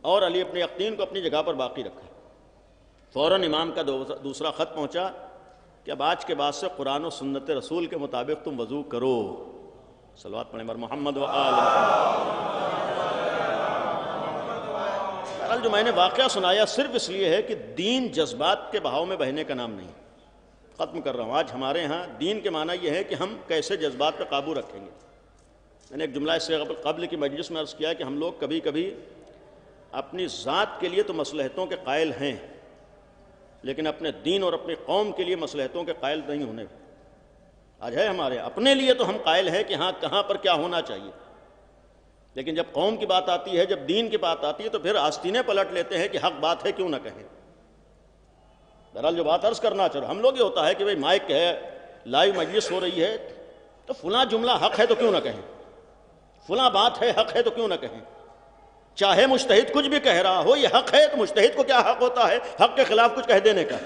اور علی ابن یقطین کو اپنی جگہ پر باقی رکھا۔ فوراً امام کا دوسرا خط پہنچا کہ اب آج کے بعد سے قرآن و سنت رسول کے مطابق تم وضو کرو۔ صلوات پڑھیں بر محمد و آل محمد۔ بہرحال جو میں نے واقعہ سنایا صرف اس لیے ہے کہ دین جذبات کے بہاؤ میں بہنے کا نام نہیں۔ ختم کر رہا ہوں، آج ہمارے ہاں دین کے معنی یہ ہے کہ ہم کیسے جذبات پہ قابو رکھیں گے۔ میں نے ایک جملہ اس سے قبل کی مجلس میں عرض کیا کہ ہم لوگ کبھی کبھی اپنی ذات کے لیے تو مصلحتوں کے قائل ہیں، لیکن اپنے دین اور اپنی قوم کے لیے مصلحتوں کے قائل نہیں ہونے۔ آج ہے ہمارے اپنے لیے تو ہم قائل ہیں کہ ہاں کہاں پر کیا ہونا چاہیے، لیکن جب قوم کی بات آتی ہے، جب دین کی بات آتی ہے تو پھر آستینیں پلٹ لیتے ہیں کہ حق بات ہے کیوں نہ کہیں۔ بہرحال جو بات عرض کرنا چاہ رہا ہم لوگ یہ ہوتا ہے کہ بھئی مائک ہے، لائیو مجلس ہو رہی ہے، تو فلاں جملہ حق ہے تو کیوں نہ کہیں، فلاں بات ہے حق ہے تو کیوں نہ کہیں۔ چاہے مجتہد کچھ بھی کہہ رہا ہو، یہ حق ہے تو مجتہد کو کیا حق ہوتا ہے حق کے خلاف کچھ کہہ دینے کا۔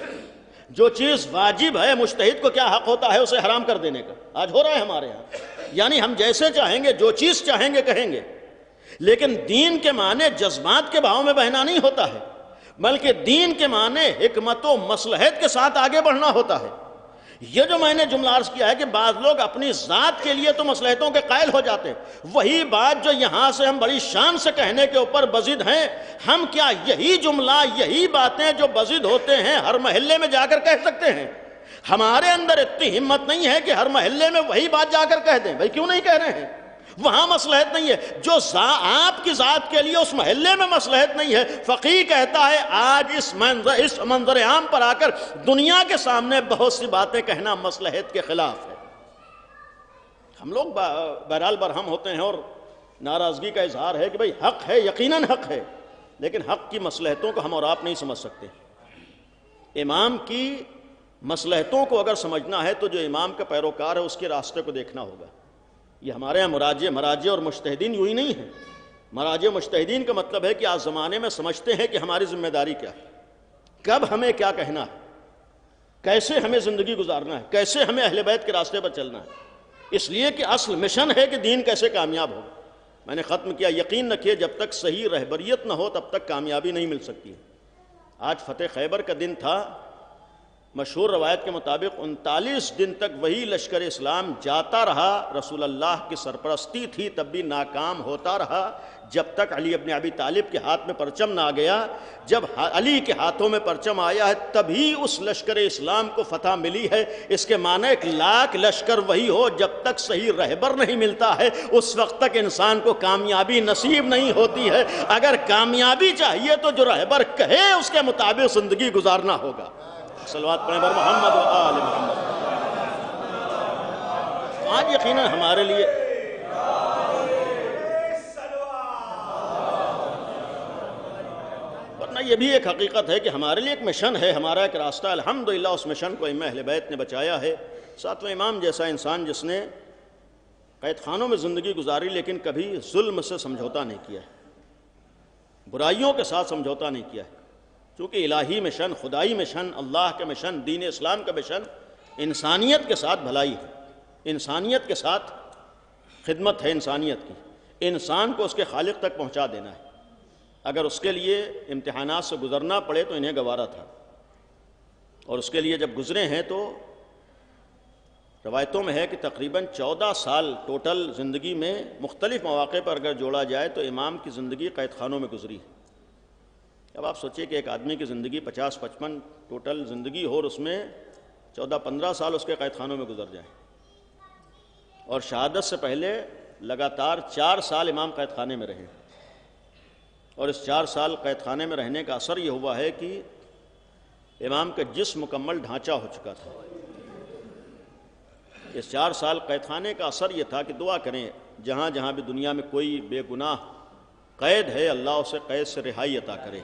جو چیز واجب ہے مجتہد کو کیا حق ہوتا ہے اسے حرام کر دینے کا۔ آج ہو رہا ہے ہمارے ہاں، یعنی ہم جیسے چاہیں گے، جو چیز چاہیں گے کہیں گے، لیکن دین کے معنی جذبات کے بہاؤ میں بہنا نہیں ہوتا ہے، بلکہ دین کے معنی حکمت و مصلحت کے ساتھ آگے بڑھنا ہوتا ہے۔ یہ جو میں نے جملہ عرض کیا ہے کہ بعض لوگ اپنی ذات کے لیے تو مصلحتوں کے قائل ہو جاتے ہیں، وہی بات جو یہاں سے ہم بڑی شان سے کہنے کے اوپر بضد ہیں، ہم کیا یہی جملہ، یہی باتیں جو بضد ہوتے ہیں ہر محلے میں جا کر کہہ سکتے ہیں؟ ہمارے اندر اتنی ہمت نہیں ہے کہ ہر محلے میں وہی بات جا کر کہہ دیں۔ بھائی کیوں نہیں کہہ رہے ہیں؟ وہاں مصلحت نہیں ہے. جو آپ کی ذات کے لیے اس محلے میں مصلحت نہیں ہے، فقیہ کہتا ہے آج اس منظر عام پر آ کر دنیا کے سامنے بہت سی باتیں کہنا مصلحت کے خلاف ہے. ہم لوگ بہرحال برہم ہوتے ہیں اور ناراضگی کا اظہار ہے کہ بھئی حق ہے، یقیناً حق ہے، لیکن حق کی مصلحتوں کو ہم اور آپ نہیں سمجھ سکتے. امام کی مصلحتوں کو اگر سمجھنا ہے تو جو امام کا پیروکار ہے اس کے راستے کو دیکھنا ہوگا. یہ ہمارے یہاں مراجع اور مجتہدین یوں ہی نہیں ہیں. مراجع مجتہدین کا مطلب ہے کہ آج زمانے میں سمجھتے ہیں کہ ہماری ذمہ داری کیا ہے، کب ہمیں کیا کہنا ہے، کیسے ہمیں زندگی گزارنا ہے، کیسے ہمیں اہل بیت کے راستے پر چلنا ہے. اس لیے کہ اصل مشن ہے کہ دین کیسے کامیاب ہو. میں نے ختم کیا، یقین رکھیے جب تک صحیح رہبریت نہ ہو تب تک کامیابی نہیں مل سکتی. آج فتح خیبر کا دن تھا. مشہور روایت کے مطابق 39 دن تک وہی لشکر اسلام جاتا رہا. رسول اللہ کی سرپرستی تھی تب بھی ناکام ہوتا رہا جب تک علی ابن ابی طالب کے ہاتھ میں پرچم نہ آ گیا. جب علی کے ہاتھوں میں پرچم آیا ہے تبھی اس لشکر اسلام کو فتح ملی ہے. اس کے معنی 1,00,000 لشکر وہی ہو، جب تک صحیح رہبر نہیں ملتا ہے اس وقت تک انسان کو کامیابی نصیب نہیں ہوتی ہے. اگر کامیابی چاہیے تو جو رہبر کہے اس کے مطابق زندگی گزارنا ہوگا. صلوات پڑھیں بر محمد و آل محمد. آج یقیناً ہمارے لیے ورنہ یہ بھی ایک حقیقت ہے کہ ہمارے لیے ایک مشن ہے، ہمارا ایک راستہ. الحمدللہ اس مشن کو ائمہ اہل بیت نے بچایا ہے. ساتویں امام جیسا انسان جس نے قید خانوں میں زندگی گزاری لیکن کبھی ظلم سے سمجھوتا نہیں کیا ہے، برائیوں کے ساتھ سمجھوتا نہیں کیا ہے. چونکہ الہی مشن، خدائی مشن، اللہ کا مشن، دین اسلام کا مشن انسانیت کے ساتھ بھلائی ہے، انسانیت کے ساتھ خدمت ہے. انسانیت کی انسان کو اس کے خالق تک پہنچا دینا ہے. اگر اس کے لیے امتحانات سے گزرنا پڑے تو انہیں گوارا تھا، اور اس کے لیے جب گزرے ہیں تو روایتوں میں ہے کہ تقریباً 14 سال ٹوٹل زندگی میں مختلف مواقع پر اگر جوڑا جائے تو امام کی زندگی قید خانوں میں گزری ہے. اب آپ سوچئے کہ ایک آدمی کی زندگی 50-55 ٹوٹل زندگی ہو اور اس میں 14-15 سال اس کے قید خانوں میں گزر جائیں، اور شہادت سے پہلے لگاتار 4 سال امام قید خانے میں رہے. اور اس 4 سال قید خانے میں رہنے کا اثر یہ ہوا ہے کہ امام کا جسم مکمل ڈھانچہ ہو چکا تھا. اس 4 سال قید خانے کا اثر یہ تھا کہ دعا کریں جہاں جہاں بھی دنیا میں کوئی بے گناہ قید ہے اللہ اسے قید سے رہائی عطا کرے.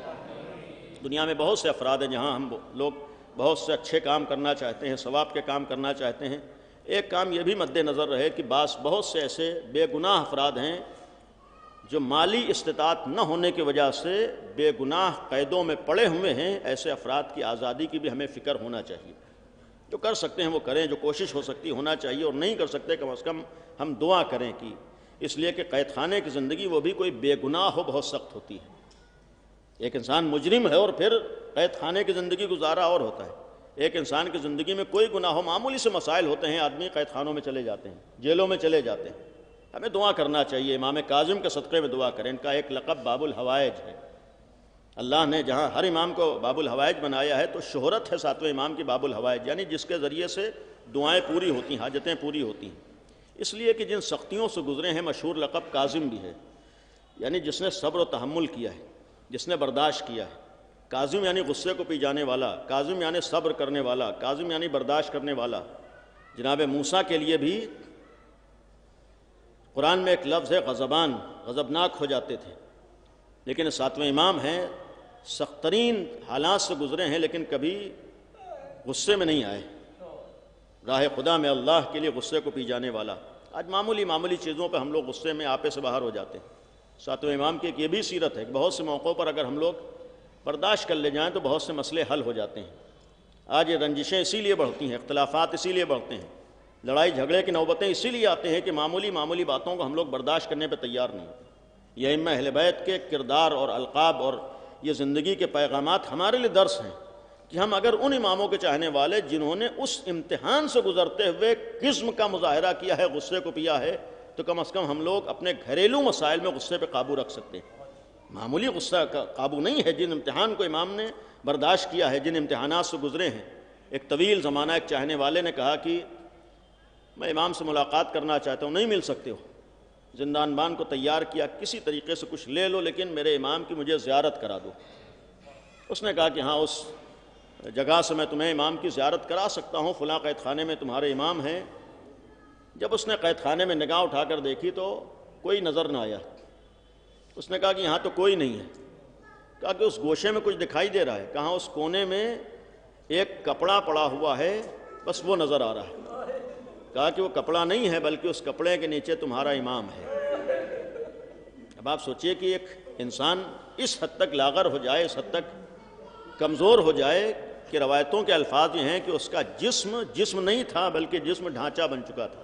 دنیا میں بہت سے افراد ہیں جہاں ہم لوگ بہت سے اچھے کام کرنا چاہتے ہیں، ثواب کے کام کرنا چاہتے ہیں. ایک کام یہ بھی مد نظر رہے کہ بہت سے ایسے بے گناہ افراد ہیں جو مالی استطاعت نہ ہونے کی وجہ سے بے گناہ قیدوں میں پڑے ہوئے ہیں. ایسے افراد کی آزادی کی بھی ہمیں فکر ہونا چاہیے. جو کر سکتے ہیں وہ کریں، جو کوشش ہو سکتی ہونا چاہیے، اور نہیں کر سکتے کم از کم ہم دعا کریں کہ اس لیے کہ قید خانے کی زندگی وہ بھی کوئی بے گناہ ہو بہت سخت ہوتی ہے. ایک انسان مجرم ہے اور پھر قید خانے کی زندگی گزارا اور ہوتا ہے. ایک انسان کی زندگی میں کوئی گناہ ہو، معمولی سے مسائل ہوتے ہیں، آدمی قید خانوں میں چلے جاتے ہیں، جیلوں میں چلے جاتے ہیں. ہمیں دعا کرنا چاہیے. امام کاظم کے صدقے میں دعا کریں. ان کا ایک لقب باب الحوائج ہے. اللہ نے جہاں ہر امام کو باب الحوائج بنایا ہے تو شہرت ہے ساتویں امام کی باب الحوائج، یعنی جس کے ذریعے سے دعائیں پوری ہوتی ہیں، حاجتیں پوری ہوتی ہیں. اس لیے کہ جن سختیوں سے گزرے ہیں مشہور لقب کاظم بھی ہے، یعنی جس نے صبر و تحمل کیا ہے، جس نے برداشت کیا ہے. کاظم یعنی غصے کو پی جانے والا، کاظم یعنی صبر کرنے والا، کاظم یعنی برداشت کرنے والا. جناب موسیٰ کے لیے بھی قرآن میں ایک لفظ ہے غضبان، غضبناک ہو جاتے تھے. لیکن ساتویں امام ہیں، سخت ترین حالات سے گزرے ہیں لیکن کبھی غصے میں نہیں آئے. راہ خدا میں اللہ کے لیے غصے کو پی جانے والا. آج معمولی چیزوں پہ ہم لوگ غصے میں آپے سے باہر ہو جاتے ہیں. ساتویں امام کی ایک یہ بھی سیرت ہے کہ بہت سے موقعوں پر اگر ہم لوگ برداشت کر لے جائیں تو بہت سے مسئلے حل ہو جاتے ہیں. آج یہ رنجشیں اسی لیے بڑھتی ہیں، اختلافات اسی لیے بڑھتے ہیں، لڑائی جھگڑے کی نوبتیں اسی لیے آتے ہیں کہ معمولی باتوں کو ہم لوگ برداشت کرنے پہ تیار نہیں ہوتے. یہ ائمہ اہل بیت کے کردار اور القاب اور یہ زندگی کے پیغامات ہمارے لیے درس ہیں کہ ہم اگر ان اماموں کے چاہنے والے جنہوں نے اس امتحان سے گزرتے ہوئے قسم کا مظاہرہ کیا ہے، غصے کو پیا ہے، تو کم از کم ہم لوگ اپنے گھریلو مسائل میں غصے پہ قابو رکھ سکتے ہیں. معمولی غصہ کا قابو نہیں ہے. جن امتحان کو امام نے برداشت کیا ہے، جن امتحانات سے گزرے ہیں. ایک طویل زمانہ ایک چاہنے والے نے کہا کہ میں امام سے ملاقات کرنا چاہتا ہوں، نہیں مل سکتے ہو. زندان بان کو تیار کیا، کسی طریقے سے کچھ لے لو لیکن میرے امام کی مجھے زیارت کرا دو۔ اس نے کہا کہ ہاں اس جگہ سے میں تمہیں امام کی زیارت کرا سکتا ہوں، فلاں قید خانے میں تمہارے امام ہیں۔ جب اس نے قید خانے میں نگاہ اٹھا کر دیکھی تو کوئی نظر نہ آیا۔ اس نے کہا کہ یہاں تو کوئی نہیں ہے۔ کہا کہ اس گوشے میں کچھ دکھائی دے رہا ہے۔ کہاں اس کونے میں ایک کپڑا پڑا ہوا ہے، بس وہ نظر آ رہا ہے۔ کہا کہ وہ کپڑا نہیں ہے بلکہ اس کپڑے کے نیچے تمہارا امام ہے۔ اب آپ سوچئے کہ ایک انسان اس حد تک لاغر ہو جائے، اس حد تک کمزور ہو جائے کہ روایتوں کے الفاظ یہ ہیں کہ اس کا جسم نہیں تھا بلکہ جسم ڈھانچہ بن چکا تھا۔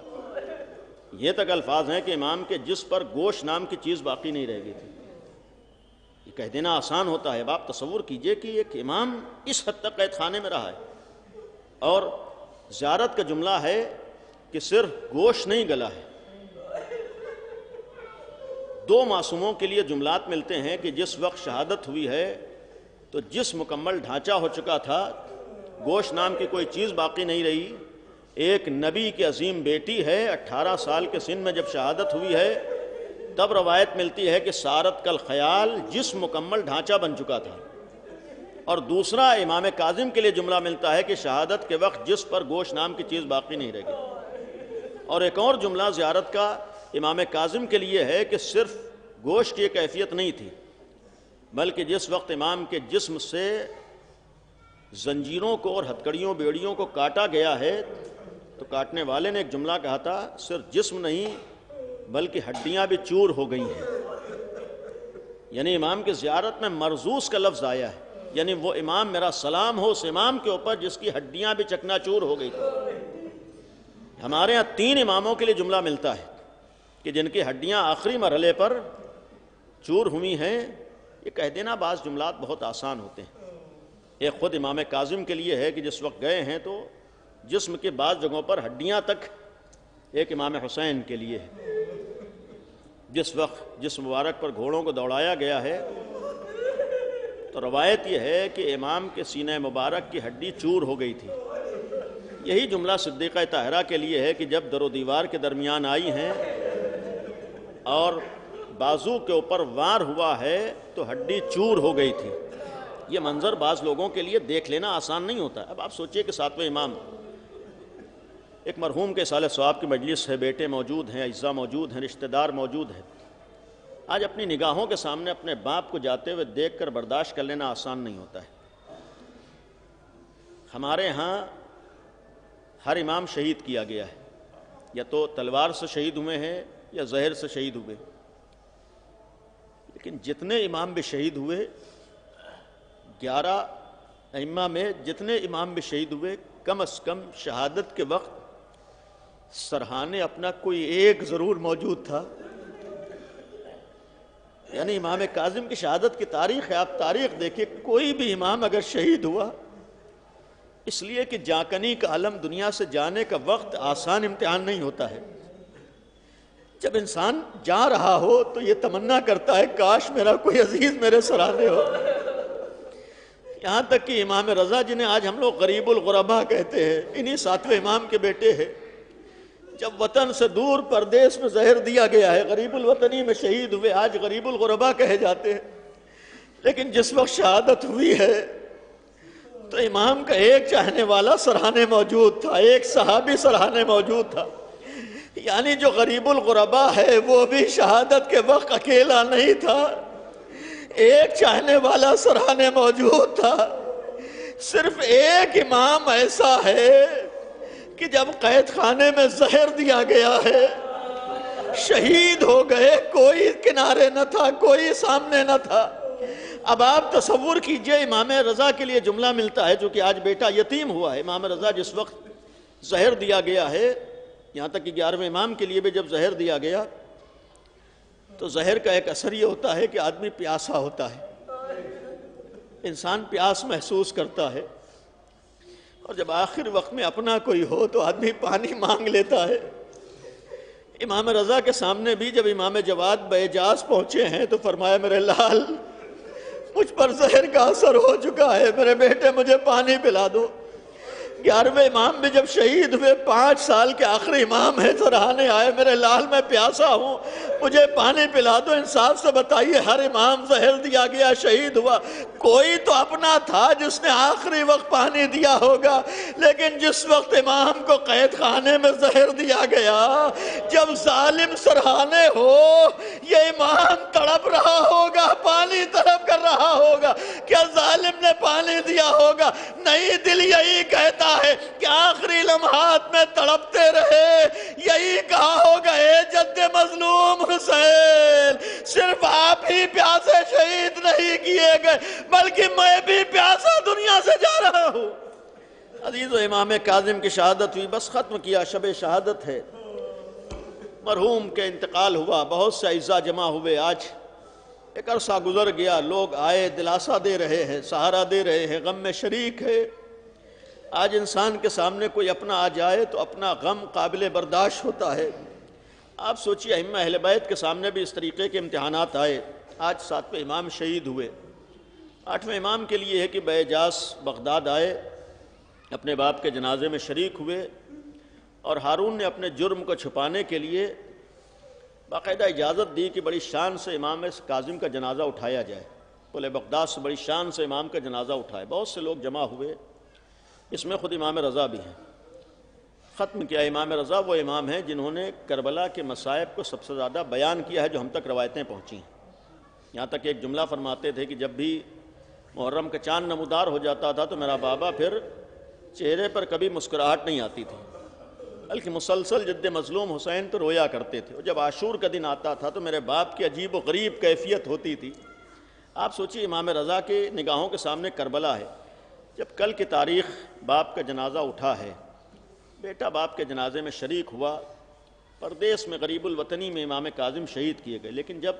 یہ تک الفاظ ہیں کہ امام کے جسم پر گوشت نام کی چیز باقی نہیں رہ گئی تھی۔ یہ کہہ دینا آسان ہوتا ہے، اب آپ تصور کیجئے کہ ایک امام اس حد تک قید خانے میں رہا ہے، اور زیارت کا جملہ ہے کہ صرف گوشت نہیں گلا ہے۔ دو معصوموں کے لیے جملات ملتے ہیں کہ جس وقت شہادت ہوئی ہے تو جس مکمل ڈھانچہ ہو چکا تھا، گوشت نام کی کوئی چیز باقی نہیں رہی۔ ایک نبی کی عظیم بیٹی ہے، 18 سال کے سن میں جب شہادت ہوئی ہے تب روایت ملتی ہے کہ سارت کل خیال، جس مکمل ڈھانچہ بن چکا تھا۔ اور دوسرا امام کاظم کے لیے جملہ ملتا ہے کہ شہادت کے وقت جس پر گوشت نام کی چیز باقی نہیں رہ گئی۔ اور ایک اور جملہ زیارت کا امام کاظم کے لیے ہے کہ صرف گوشت کی ایک کیفیت نہیں تھی بلکہ جس وقت امام کے جسم سے زنجیروں کو اور ہتکڑیوں بیڑیوں کو کاٹا گیا ہے تو کاٹنے والے نے ایک جملہ کہا تھا، صرف جسم نہیں بلکہ ہڈیاں بھی چور ہو گئی ہیں۔ یعنی امام کی زیارت میں مرزوز کا لفظ آیا ہے، یعنی وہ امام، میرا سلام ہو اس امام کے اوپر جس کی ہڈیاں بھی چکنا چور ہو گئی تھی۔ ہمارے ہاں 3 اماموں کے لیے جملہ ملتا ہے کہ جن کی ہڈیاں آخری مرحلے پر چور ہوئی ہیں۔ یہ کہہ دینا بعض جملات بہت آسان ہوتے ہیں۔ ایک خود امام کاظم کے لیے ہے کہ جس وقت گئے ہیں تو جسم کے بعض جگہوں پر ہڈیاں تک، ایک امام حسین کے لیے ہے جس وقت جس مبارک پر گھوڑوں کو دوڑایا گیا ہے تو روایت یہ ہے کہ امام کے سینہ مبارک کی ہڈی چور ہو گئی تھی۔ یہی جملہ صدیقہ طاہرہ کے لیے ہے کہ جب در و دیوار کے درمیان آئی ہیں اور بازو کے اوپر وار ہوا ہے تو ہڈی چور ہو گئی تھی۔ یہ منظر بعض لوگوں کے لیے دیکھ لینا آسان نہیں ہوتا۔ اب آپ سوچئے کہ 7ویں امام ایک مرحوم کے اصالہ ثواب کی مجلس ہے، بیٹے موجود ہیں، اعزاء موجود ہیں، رشتہ دار موجود ہیں۔ آج اپنی نگاہوں کے سامنے اپنے باپ کو جاتے ہوئے دیکھ کر برداشت کر لینا آسان نہیں ہوتا ہے۔ ہمارے ہاں ہر امام شہید کیا گیا ہے، یا تو تلوار سے شہید ہوئے ہیں یا زہر سے شہید ہوئے، لیکن جتنے امام بھی شہید ہوئے، 11 ائمہ میں جتنے امام بھی شہید ہوئے، کم از کم شہادت کے وقت سرحانے اپنا کوئی ایک ضرور موجود تھا۔ یعنی امام کاظم کی شہادت کی تاریخ ہے، آپ تاریخ دیکھیں، کوئی بھی امام اگر شہید ہوا، اس لیے کہ جاکنی کا عالم دنیا سے جانے کا وقت آسان امتحان نہیں ہوتا ہے۔ جب انسان جا رہا ہو تو یہ تمنا کرتا ہے کاش میرا کوئی عزیز میرے سرانے ہو۔ یہاں تک کہ امام رضا جنہیں آج ہم لوگ غریب الغربا کہتے ہیں، انہی 7ویں امام کے بیٹے ہیں، جب وطن سے دور پردیس میں زہر دیا گیا ہے، غریب الوطنی میں شہید ہوئے، آج غریب الغربا کہے جاتے ہیں، لیکن جس وقت شہادت ہوئی ہے تو امام کا ایک چاہنے والا سرحانے موجود تھا، ایک صحابی سرحانے موجود تھا۔ یعنی جو غریب الغربا ہے وہ بھی شہادت کے وقت اکیلا نہیں تھا، ایک چاہنے والا سرحانے موجود تھا۔ صرف ایک امام ایسا ہے کہ جب قید خانے میں زہر دیا گیا ہے، شہید ہو گئے، کوئی کنارے نہ تھا، کوئی سامنے نہ تھا۔ اب آپ تصور کیجئے، امام رضا کے لیے جملہ ملتا ہے جو کہ آج بیٹا یتیم ہوا ہے۔ امام رضا جس وقت زہر دیا گیا ہے، یہاں تک کہ 11ویں امام کے لیے بھی جب زہر دیا گیا تو زہر کا ایک اثر یہ ہوتا ہے کہ آدمی پیاسا ہوتا ہے، انسان پیاس محسوس کرتا ہے، اور جب آخر وقت میں اپنا کوئی ہو تو آدمی پانی مانگ لیتا ہے۔ امام رضا کے سامنے بھی جب امام جواد بیجاز پہنچے ہیں تو فرمایا میرے لال، مجھ پر زہر کا اثر ہو چکا ہے، میرے بیٹے مجھے پانی پلا دو۔ 11ویں امام بھی جب شہید ہوئے، 5 سال کے آخری امام ہیں، سراہنے آئے، میرے لال میں پیاسا ہوں، مجھے پانی پلا دو، انصاف سے بتائیے ہر امام زہر دیا گیا، شہید ہوا، کوئی تو اپنا تھا جس نے آخری وقت پانی دیا ہوگا، لیکن جس وقت امام کو قید خانے میں زہر دیا گیا، جب ظالم سرہانے ہو، یہ امام تڑپ رہا ہوگا، پانی طلب کر رہا ہوگا، کیا ظالم نے پانی دیا ہوگا؟ نہیں، دل یہی کہتا ہے کہ آخری لمحات میں تڑپتے رہے، یہی کہا ہوگا، اے جد مظلوم حسین، صرف آپ ہی پیاسے شہید نہیں کیے گئے، بلکہ میں بھی پیاسا دنیا سے جا رہا ہوں۔ عزیزو، امام کاظم کی شہادت ہوئی، بس ختم کیا، شب شہادت ہے، مرحوم کے انتقال ہوا، بہت سے اعزاء جمع ہوئے، آج ایک عرصہ گزر گیا، لوگ آئے، دلاسا دے رہے ہیں، سہارا دے رہے ہیں، غم میں شریک ہے۔ آج انسان کے سامنے کوئی اپنا آ جائے تو اپنا غم قابل برداشت ہوتا ہے۔ آپ سوچئے ائمہ اہل بیت کے سامنے بھی اس طریقے کے امتحانات آئے، آج 7ویں امام شہید ہوئے۔ 8ویں امام کے لیے ہے کہ باعجاز بغداد آئے، اپنے باپ کے جنازے میں شریک ہوئے، اور ہارون نے اپنے جرم کو چھپانے کے لیے باقاعدہ اجازت دی کہ بڑی شان سے امام کاظم کا جنازہ اٹھایا جائے، پل بغداد سے بڑی شان سے امام کا جنازہ اٹھائے، بہت سے لوگ جمع ہوئے، اس میں خود امام رضا بھی ہیں۔ ختم کیا امام رضا، وہ امام ہیں جنہوں نے کربلا کے مصائب کو سب سے زیادہ بیان کیا ہے جو ہم تک روایتیں پہنچی ہیں۔ یہاں تک ایک جملہ فرماتے تھے کہ جب بھی محرم کا چاند نمودار ہو جاتا تھا تو میرا بابا پھر چہرے پر کبھی مسکراہٹ نہیں آتی تھی، بلکہ مسلسل جد مظلوم حسین تو رویا کرتے تھے، اور جب عاشور کا دن آتا تھا تو میرے باپ کی عجیب و غریب کیفیت ہوتی تھی۔ آپ سوچیے امام رضا کے نگاہوں کے سامنے کربلا ہے، جب کل کی تاریخ باپ کا جنازہ اٹھا ہے، بیٹا باپ کے جنازے میں شریک ہوا، پردیس میں غریب الوطنی میں امام کاظم شہید کیے گئے، لیکن جب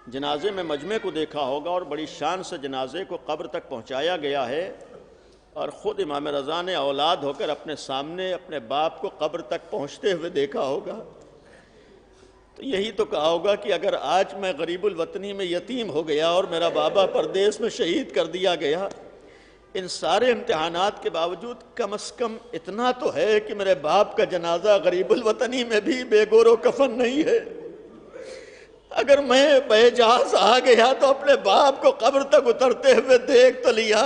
جنازے میں مجمع کو دیکھا ہوگا اور بڑی شان سے جنازے کو قبر تک پہنچایا گیا ہے، اور خود امام رضا نے اولاد ہو کر اپنے سامنے اپنے باپ کو قبر تک پہنچتے ہوئے دیکھا ہوگا، تو یہی تو کہا ہوگا کہ اگر آج میں غریب الوطنی میں یتیم ہو گیا اور میرا بابا پردیس میں شہید کر دیا گیا، ان سارے امتحانات کے باوجود کم از کم اتنا تو ہے کہ میرے باپ کا جنازہ غریب الوطنی میں بھی بے گور و کفن نہیں ہے۔ اگر میں بے جہاز آ گیا تو اپنے باپ کو قبر تک اترتے ہوئے دیکھ تو لیا،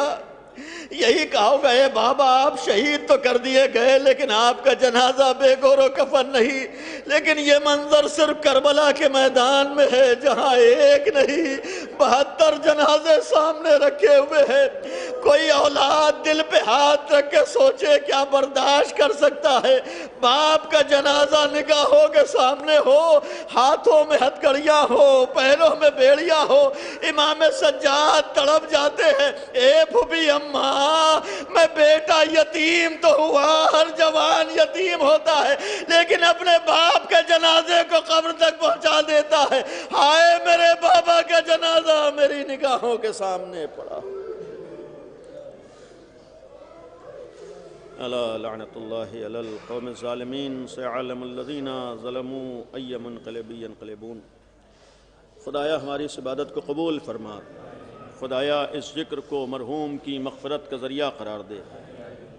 یہی کہا ہوگا، اے بابا آپ شہید تو کر دیے گئے لیکن آپ کا جنازہ بے گور و کفن نہیں۔ لیکن یہ منظر صرف کربلا کے میدان میں ہے جہاں ایک نہیں 72 جنازے سامنے رکھے ہوئے ہیں۔ کوئی اولاد دل پہ ہاتھ رکھ کے سوچے کیا برداشت کر سکتا ہے؟ باپ کا جنازہ نگاہوں کے سامنے ہو، ہاتھوں میں ہتھکڑیاں ہو، پیروں میں بیڑیاں ہو، امام سجاد تڑپ جاتے ہیں، اے بھوبی اماں، میں بیٹا یتیم تو ہوا، ہر جوان یتیم ہوتا ہے، لیکن اپنے باپ کے جنازے کو قبر تک پہنچا دیتا ہے۔ ہائے میرے بابا کا جنازہ میری نگاہوں کے سامنے پڑا۔ الا لعنت اللہ علی القوم الظالمین سيعلم الذین ظلموا ای منقلب ینقلبون۔ خدایا ہماری اس عبادت کو قبول فرما، خدایا اس ذکر کو مرحوم کی مغفرت کا ذریعہ قرار دے،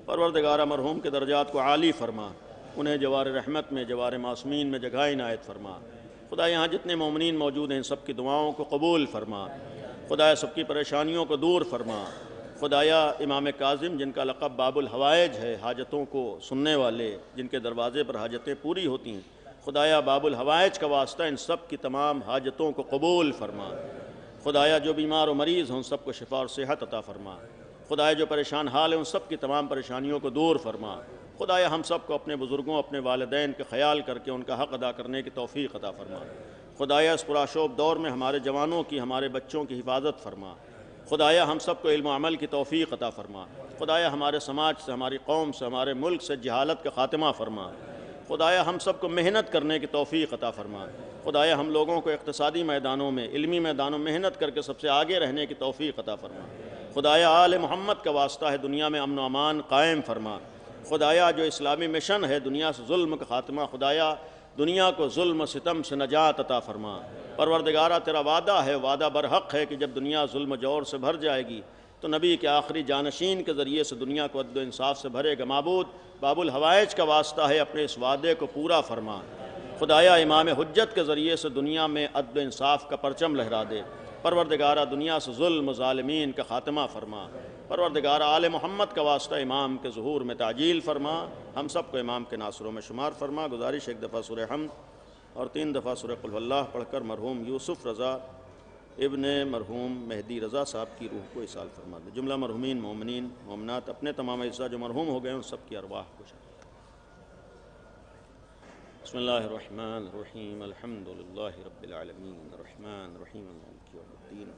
پروردگارہ مرحوم کے درجات کو عالی فرما، انہیں جوار رحمت میں، جوار معصومین میں جگہ عنایت فرما۔ خدا یہاں جتنے مومنین موجود ہیں سب کی دعاؤں کو قبول فرما، خدایا سب کی پریشانیوں کو دور فرما۔ خدایا امام کاظم جن کا لقب باب الحوائج ہے، حاجتوں کو سننے والے، جن کے دروازے پر حاجتیں پوری ہوتی ہیں، خدایا باب الحوائج کا واسطہ ان سب کی تمام حاجتوں کو قبول فرما۔ خدایا جو بیمار و مریض ہیں ان سب کو شفا اور صحت عطا فرما۔ خدایا جو پریشان حال ہیں ان سب کی تمام پریشانیوں کو دور فرما۔ خدایا ہم سب کو اپنے بزرگوں، اپنے والدین کا خیال کر کے ان کا حق ادا کرنے کی توفیق عطا فرما۔ خدایا اس پرآشوب دور میں ہمارے جوانوں کی، ہمارے بچوں کی حفاظت فرما۔ خدایا ہم سب کو علم و عمل کی توفیق عطا فرما۔ خدایا ہمارے سماج سے، ہماری قوم سے، ہمارے ملک سے جہالت کا خاتمہ فرما۔ خدایا ہم سب کو محنت کرنے کی توفیق عطا فرما۔ خدایا ہم لوگوں کو اقتصادی میدانوں میں، علمی میدانوں میں محنت کر کے سب سے آگے رہنے کی توفیق عطا فرما۔ خدایا آل محمد کا واسطہ ہے، دنیا میں امن و امان قائم فرما۔ خدایا جو اسلامی مشن ہے دنیا سے ظلم کا خاتمہ، خدایا دنیا کو ظلم و ستم سے نجات عطا فرما۔ پروردگارہ تیرا وعدہ ہے، وعدہ برحق ہے کہ جب دنیا ظلم و جور سے بھر جائے گی تو نبی کے آخری جانشین کے ذریعے سے دنیا کو عدل و انصاف سے بھرے گا۔ معبود باب الحوائج کا واسطہ ہے، اپنے اس وعدے کو پورا فرما۔ خدایا امام حجت کے ذریعے سے دنیا میں عدل و انصاف کا پرچم لہرا دے۔ پروردگارہ دنیا سے ظلم و ظالمین کا خاتمہ فرما۔ پروردگارہ آل محمد کا واسطہ امام کے ظہور میں تعجیل فرما۔ ہم سب کو امام کے ناصروں میں شمار فرما۔ گزارش ایک دفعہ سورہ حمد اور 3 دفعہ سورہ قل اللہ پڑھ کر مرحوم یوسف رضا ابن مرحوم مہدی رضا صاحب کی روح کو اصال فرما دے۔ جملہ مرحومین مومنین مومنات اپنے تمام اجزاء جو مرحوم ہو گئے ان سب کی ارواح کو شامل۔ بسم اللہ الرحمن الرحیم الحمد للہ رب العالمین الرحمن الرحیم مالک یوم الدین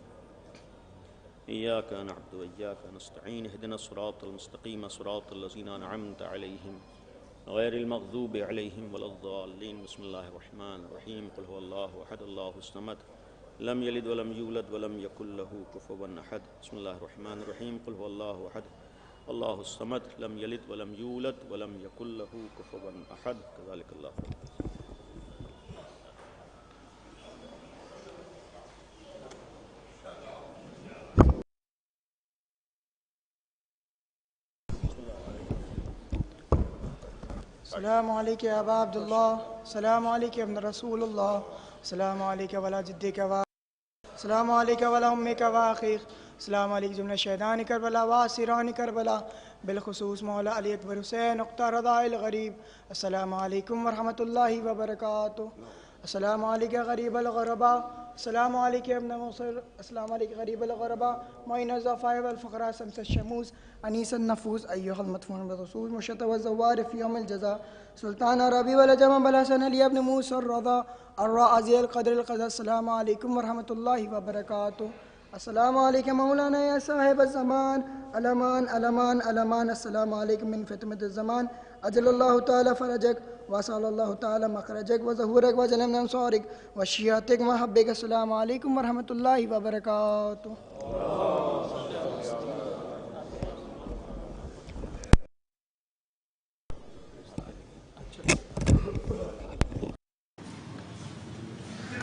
ایاک نعبد و ایاک نستعین اہدنا الصراط المستقیم صراط الذین انعمت علیہم غیر المغضوب علیہم ولا الضالین۔ بسم اللہ الرحمن الرحیم قل هو اللہ احد اللہ الصمد لم یلد ولم یولد ولم یکن له کفوا احد۔ بسم اللہ الرحمن الرحیم قل هو اللہ احد اللہ الصمد لم یلد ولم یولد ولم یکن له کفوا احد۔ کذالک اللہ۔ السلام علیکم یا ابا عبداللہ، السلام علیکم ابن رسول اللہ، السلام علیکم ولا جدک و السلام علیکم ولا امک و اخیک، السلام علیکم جملہ شہدان کربلا و اسیران کربلا، بالخصوص مولا علی اکبر حسین اختار رضا الغریب، السلام علیکم ورحمۃ اللہ وبرکاتہ، السلام علیکم غریب الغرباء، السلام علیکم ابن مصر، السلام علیکم غریب الغرباء، معین الضعفاء والفقراء شمس الشموس انیس النفوس ایها المدفون بالرسول مشت والزوار في يوم الجزاء سلطان عربی والجمع بالحسن علی ابن موسى الرضا الرازی القدر القدر، السلام علیکم ورحمۃ اللہ وبرکاتہ، السلام علیکم مولانا یا صاحب الزمان الامان الامان الامان، السلام علیکم من فتنة الزمان اجل اللہ تعالی فرجک واسال اللہ تعالی مخرجک وظہورک وجل من انصارک وشیعتک محبک، السلام علیکم ورحمۃ اللہ وبرکاتہ۔